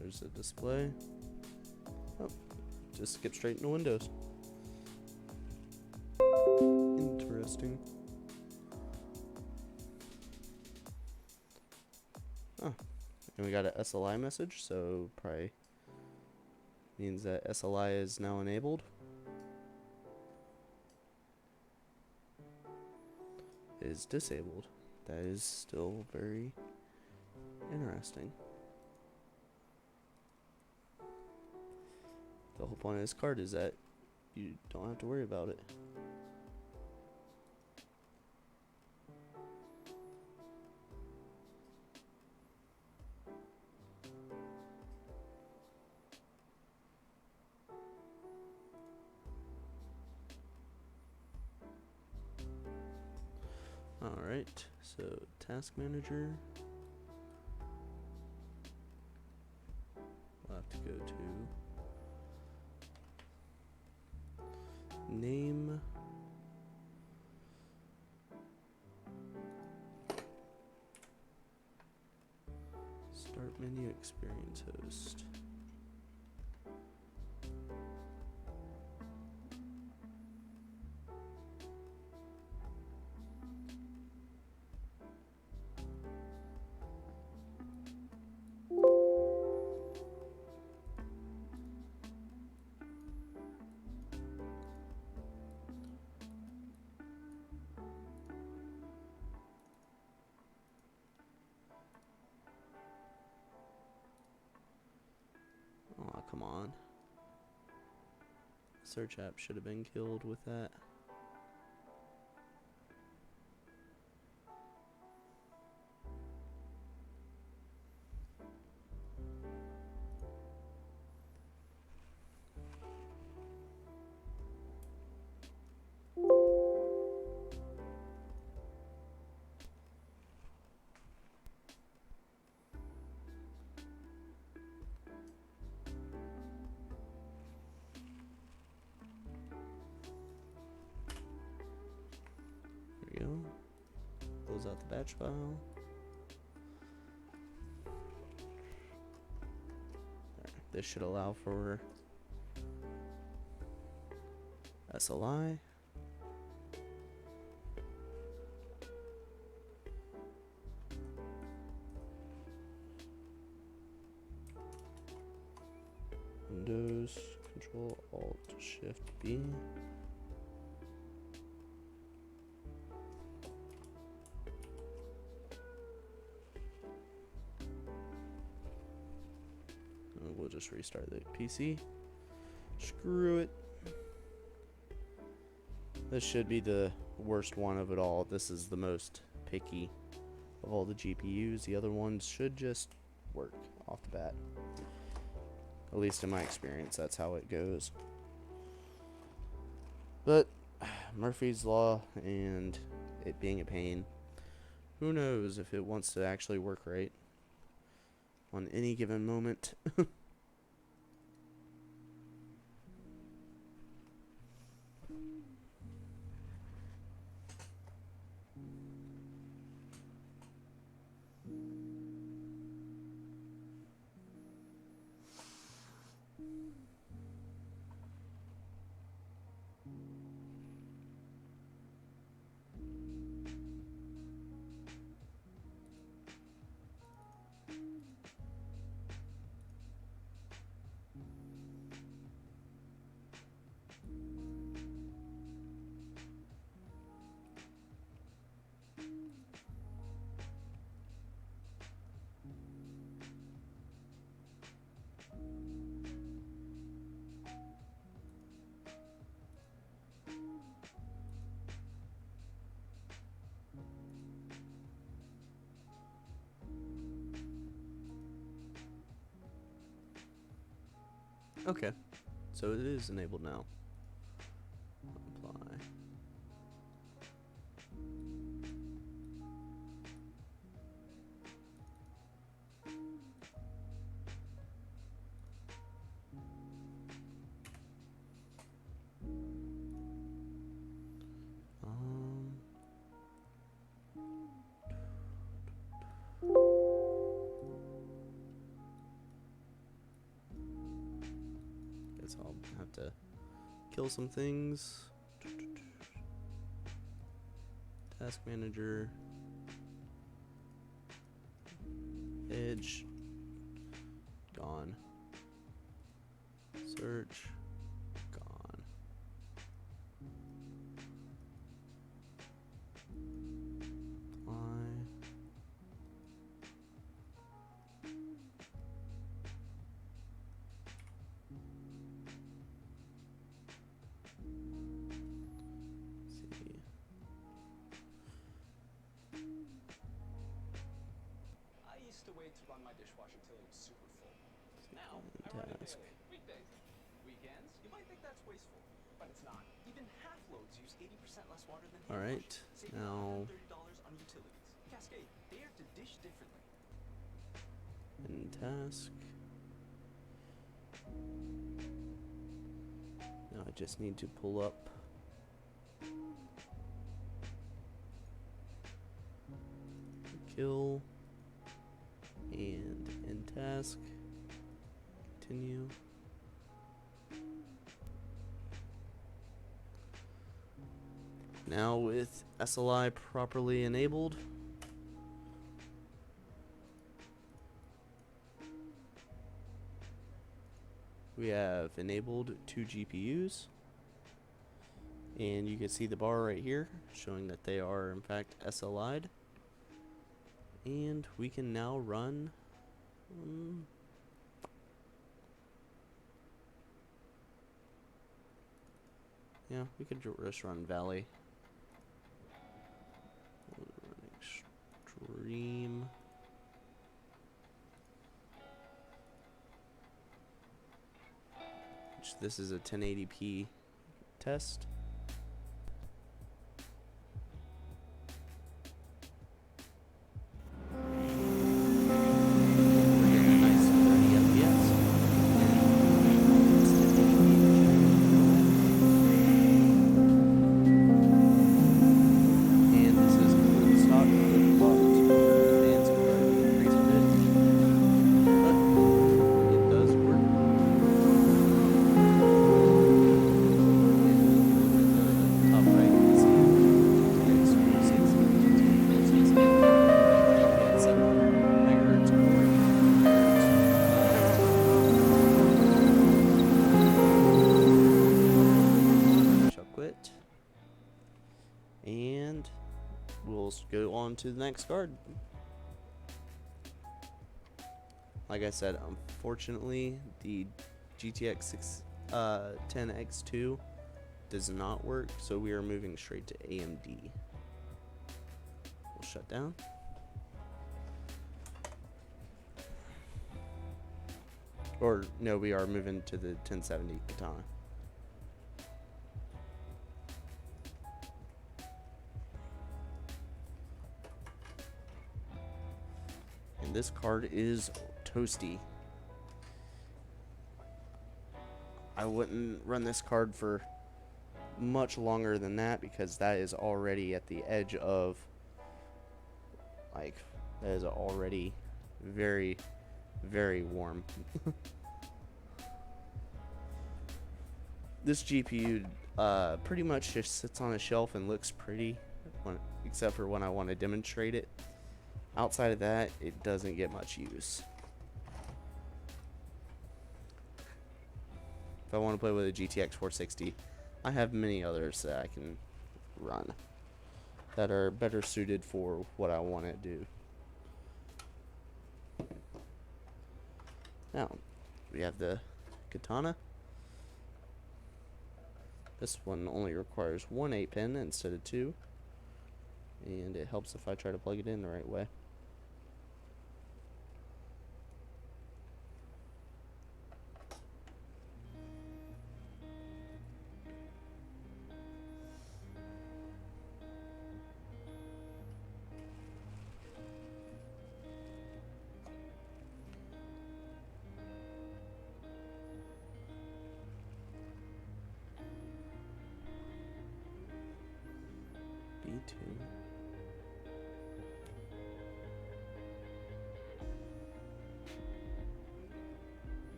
There's the display. Oh, just skip straight into Windows. Interesting. Oh, and we got a SLI message, so probably means that SLI is now enabled. It is disabled. That is still very interesting. The whole point of this card is that you don't have to worry about it. Alright, so task manager. We'll have to go to name. Start menu experience host. Oh, come on. Search app should have been killed with that. There we go. Close out the batch file. There. This should allow for SLI. Windows, Control Alt Shift B. We'll just restart the PC. Screw it. This should be the worst one of it all. This is the most picky of all the GPUs. The other ones should just work off the bat. At least in my experience, that's how it goes. But Murphy's Law and it being a pain, who knows if it wants to actually work right on any given moment. Okay, so it is enabled now. Apply. Guess I'll have to kill some things. Task manager. Edge. Gone. Search. Gone. Apply. See. I used to wait to run my dishwasher till it was super full. Now, I run it Task. daily. Weekdays. Weekends, you might think that's wasteful, but it's not. Even half loads use 80% less water than hand Alright, wash, saving now $130 on utilities. Cascade, dare to dish differently. in task. Now I just need to pull up kill and task. Continue. Now with SLI properly enabled, we have enabled 2 GPUs, and you can see the bar right here showing that they are in fact SLI'd, and we can now run yeah, we could just run Valley. We'll run Extreme. Which this is a 1080p test. We're getting a nice 30 FPS. And this is complete stock with locked advanced increase a bit. But it does work. And top right, you can see GTX 46 at 700 megahertz core. Shall quit. And we'll go on to the next card. Like I said, unfortunately, the GTX 10X2 does not work, so we are moving straight to AMD. We'll shut down. Or, no, we are moving to the 1070 Katana. And this card is toasty. I wouldn't run this card for much longer than that because that is already at the edge of, like, that is already very, very warm. This GPU pretty much just sits on a shelf and looks pretty, except for when I want to demonstrate it. Outside of that, it doesn't get much use. If I want to play with a GTX 460, I have many others that I can run that are better suited for what I want to do. Now, we have the Katana. This one only requires one 8-pin instead of 2. And it helps if I try to plug it in the right way. B2.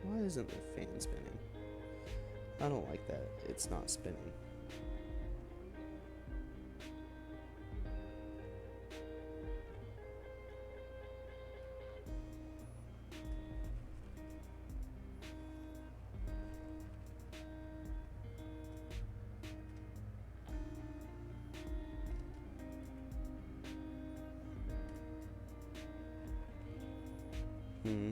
Why isn't the fan spinning? I don't like that. It's not spinning. Hmm.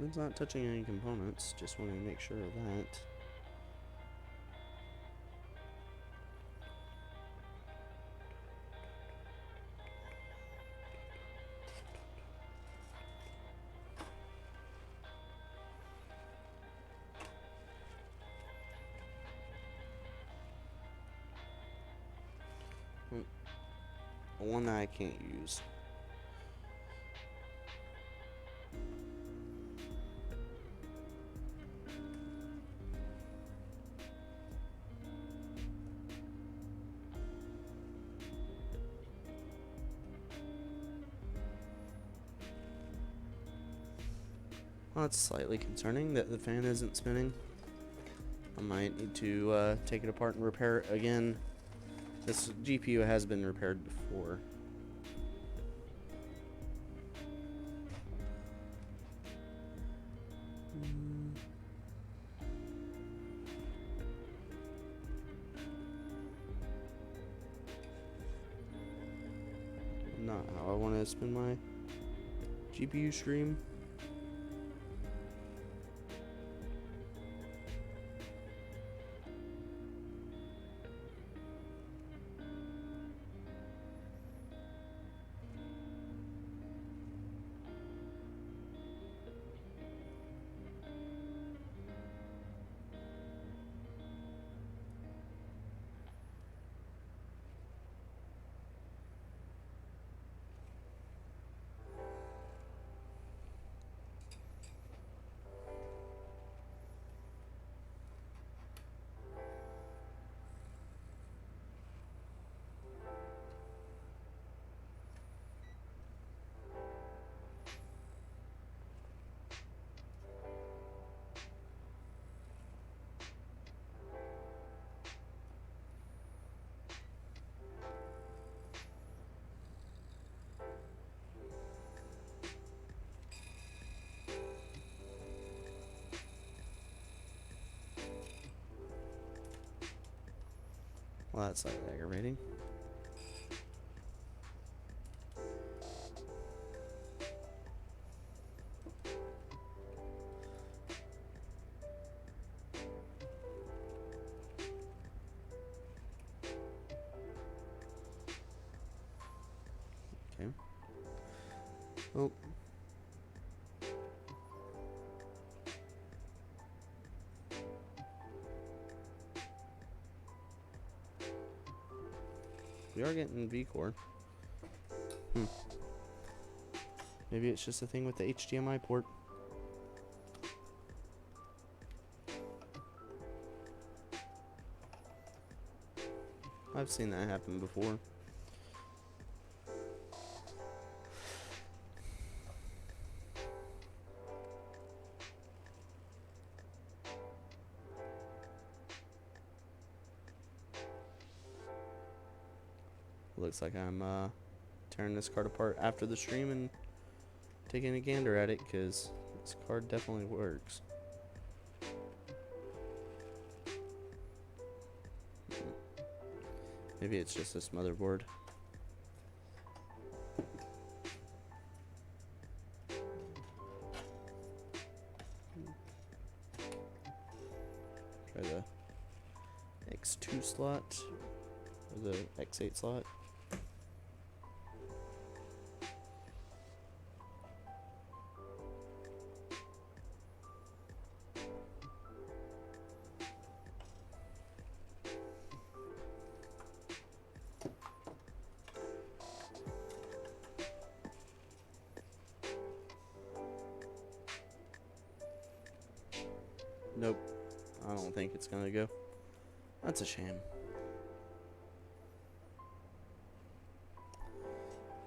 It's not touching any components. Just want to make sure of that. One that I can't use. Well, it's slightly concerning that the fan isn't spinning. I might need to take it apart and repair it again. This GPU has been repaired before. Not how I want to spin my GPU stream. Well, that's slightly aggravating. Okay. Oh. We are getting V-Core. Maybe it's just a thing with the HDMI port. I've seen that happen before. Looks like I'm tearing this card apart after the stream and taking a gander at it, because this card definitely works. Maybe it's just this motherboard. Try the X2 slot, or the X8 slot. Nope, I don't think it's gonna go. That's a shame.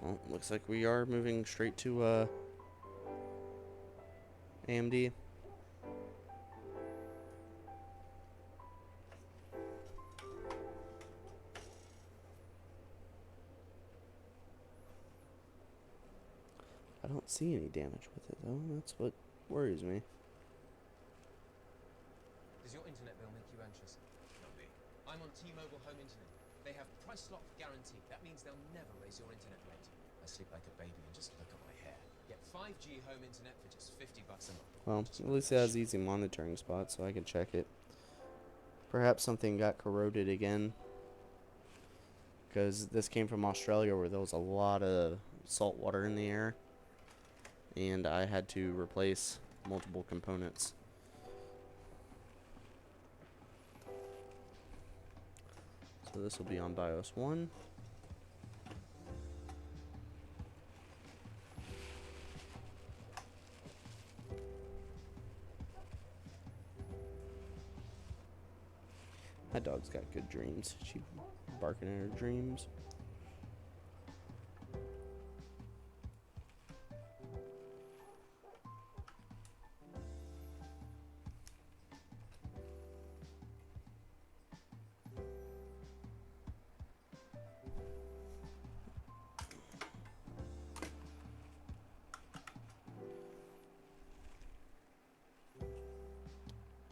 Well, looks like we are moving straight to AMD. I don't see any damage with it though. That's what worries me. Does your internet bill make you anxious? Not me. I'm on T-Mobile Home Internet. They have price lock guarantee. That means they'll never raise your internet rate. I sleep like a baby and just look at my hair. Get 5G home internet for just $50 a month. Well, Just at least it has easy monitoring spots, so I can check it. Perhaps something got corroded again, because this came from Australia where there was a lot of salt water in the air, and I had to replace multiple components. So this will be on BIOS 1. My dog's got good dreams. She barking at her dreams.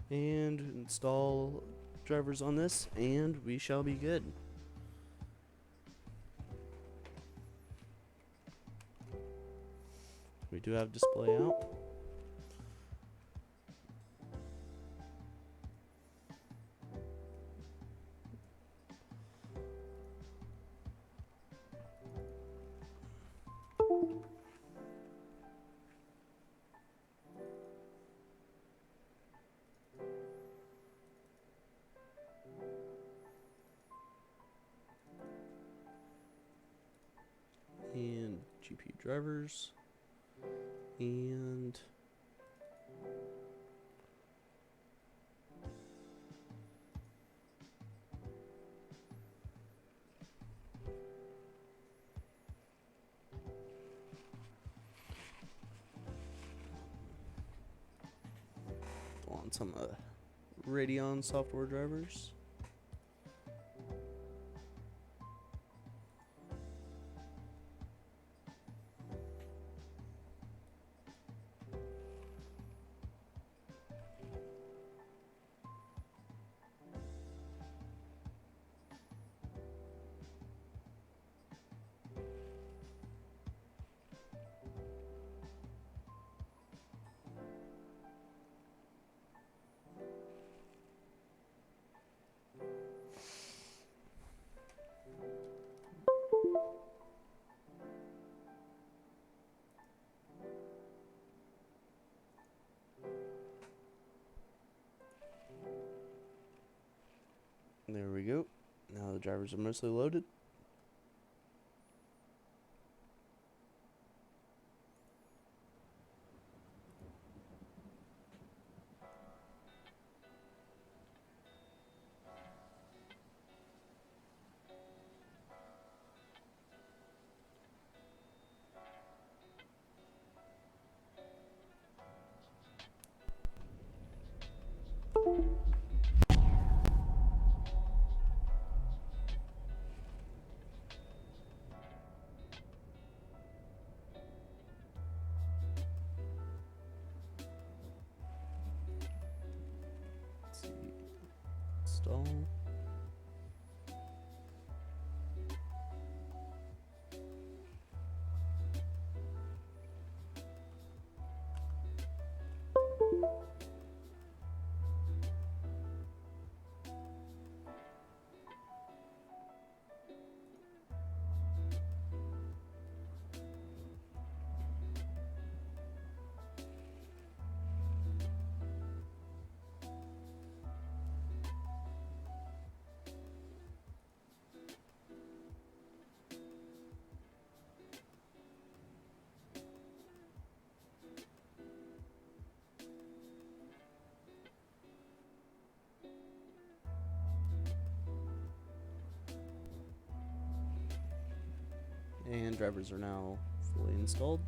And install drivers on this, and we shall be good. We do have display out. And GPU drivers. And on some Radeon software drivers. There we go. Now the drivers are mostly loaded. Let's see. Install. And drivers are now fully installed.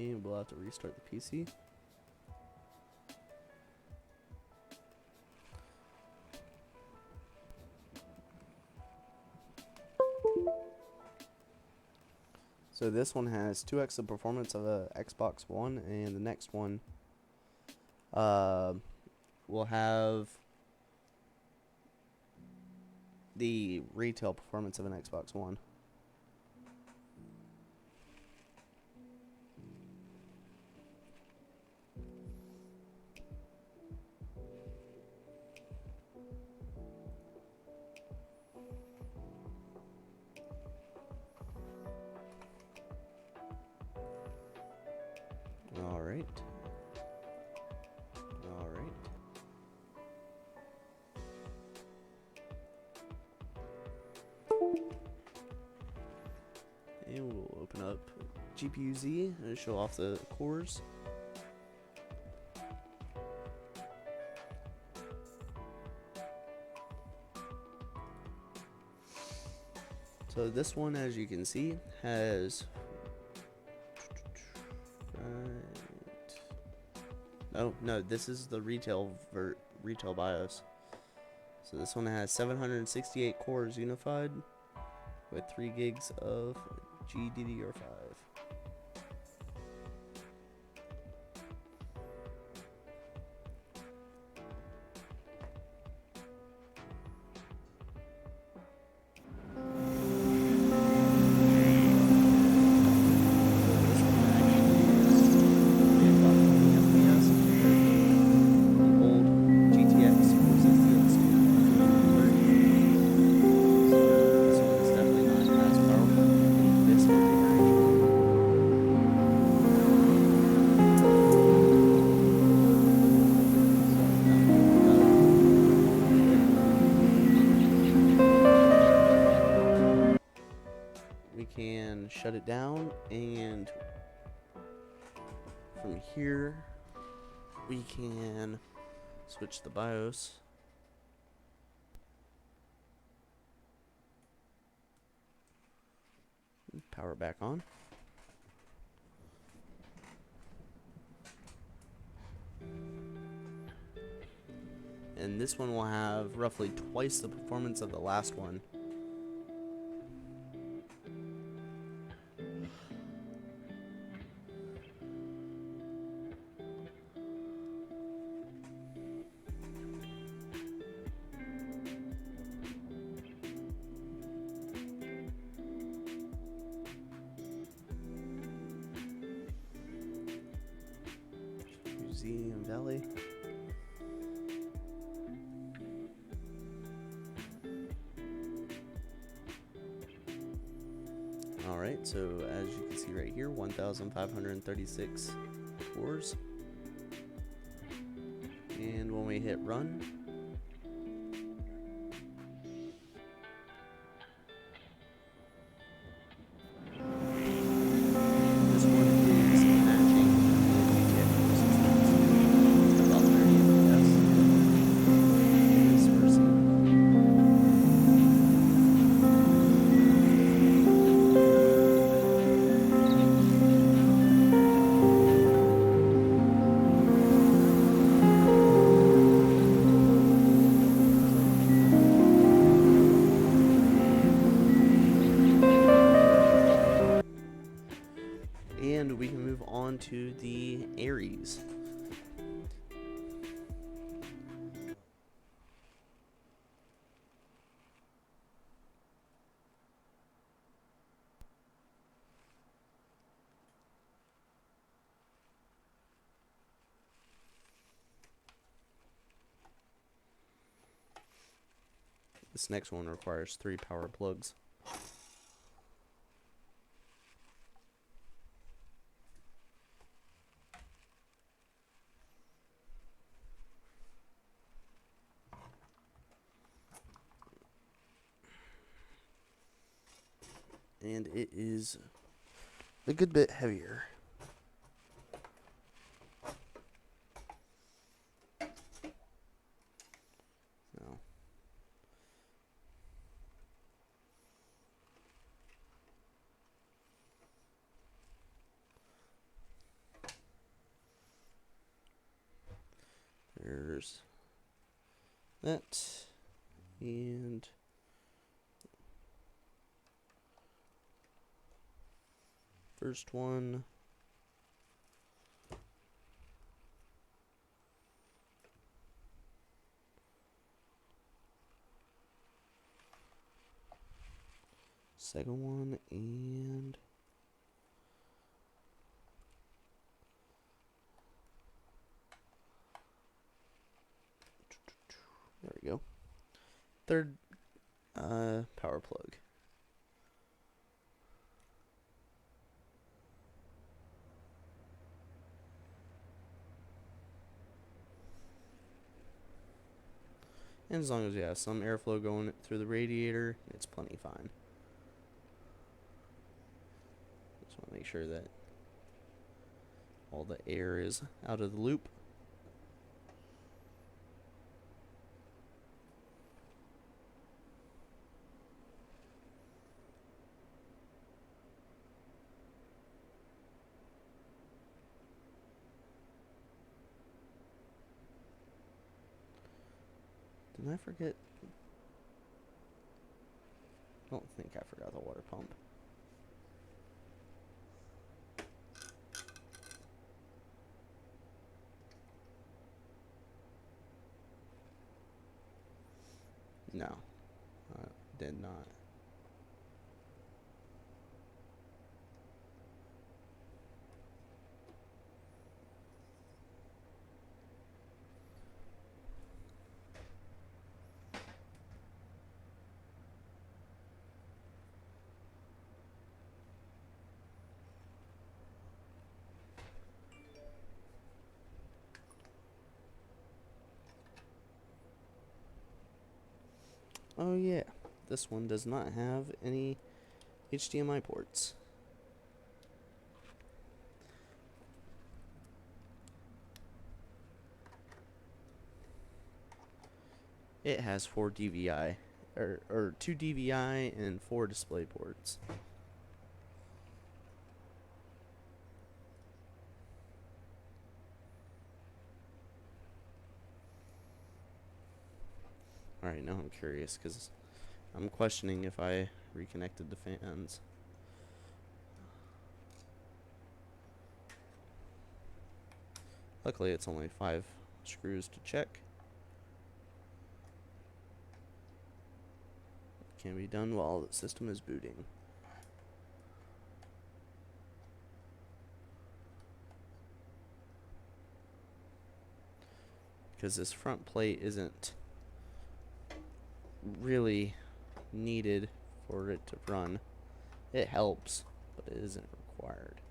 And we'll have to restart the PC. So this one has 2x the performance of a Xbox One, and the next one will have the retail performance of an Xbox One. Alright. Alright. And we'll open up GPU Z and show off the cores. So this one, as you can see, has no, this is the retail BIOS. So this one has 768 cores unified with 3 gigs of GDDR5. We can shut it down, and from here we can switch the BIOS. Power back on. And this one will have roughly twice the performance of the last one. Valley. Alright, so as you can see right here, 1,536 cores. And when we hit run, this one is matching about 30 FPS. This person. And we can move on to the ARES. This next one requires 3 power plugs. And it is a good bit heavier. So. there's that. And first one. Second one, and there we go. Third power plug. And as long as you have some airflow going through the radiator, it's plenty fine. Just want to make sure that all the air is out of the loop. Did I forget? I don't think I forgot the water pump. No, I did not. Oh yeah, this one does not have any HDMI ports. It has 4 DVI, or 2 DVI and 4 display ports. Alright, now I'm curious, because I'm questioning if I reconnected the fans. Luckily, it's only 5 screws to check. Can be done while the system is booting. Because this front plate isn't really needed for it to run. It helps, but it isn't required.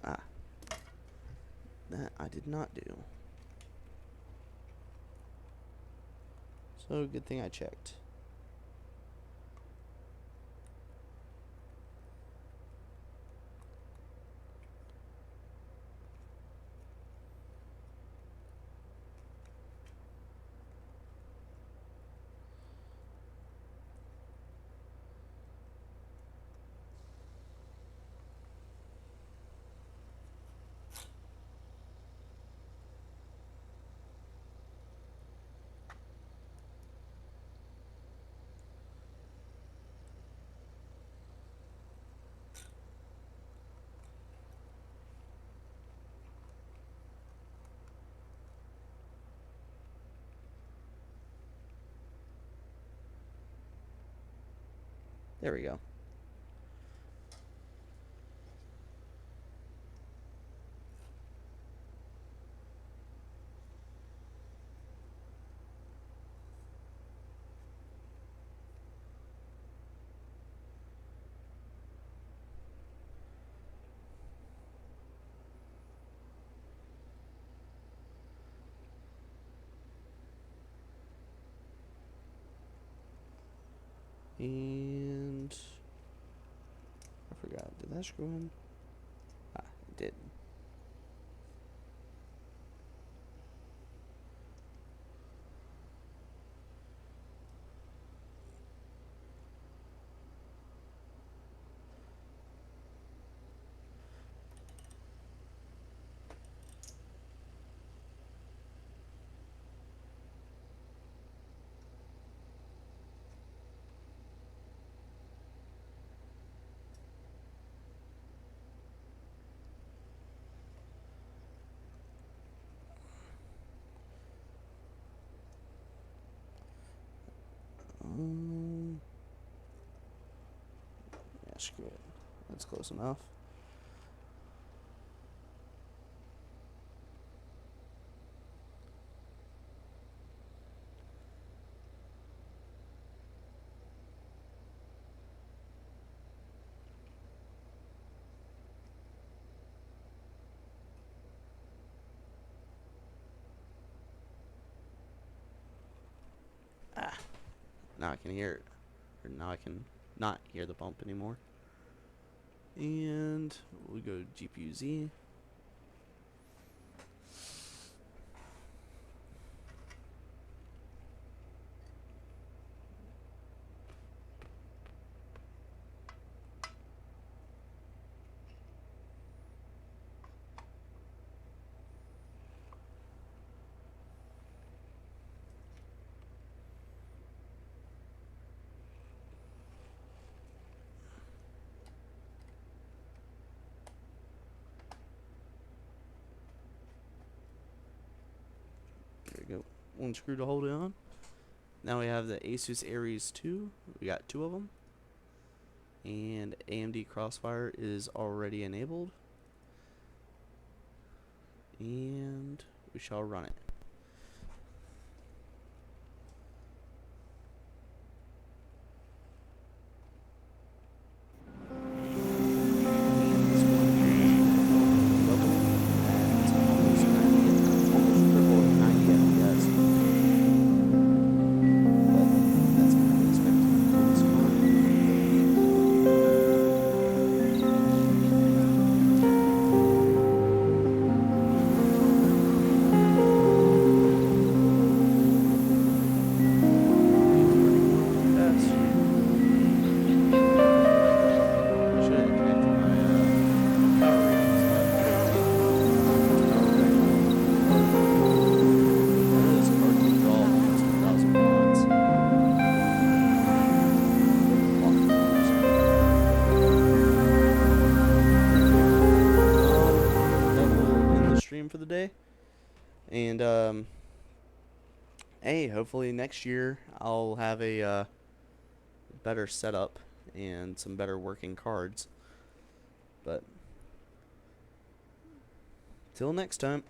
Ah, that I did not do. So good thing I checked. There we go. And I forgot, did that screw in? Ah, it did. Yeah, screw it. That's close enough. Ah, now I can hear it. Or now I can not hear the bump anymore. And we go GPU Z. There we go. One screw to hold it on. Now we have the Asus ARES 2. We got 2 of them. And AMD Crossfire is already enabled. And we shall run it. For the day, and hey, hopefully next year I'll have a better setup and some better working cards. But till next time.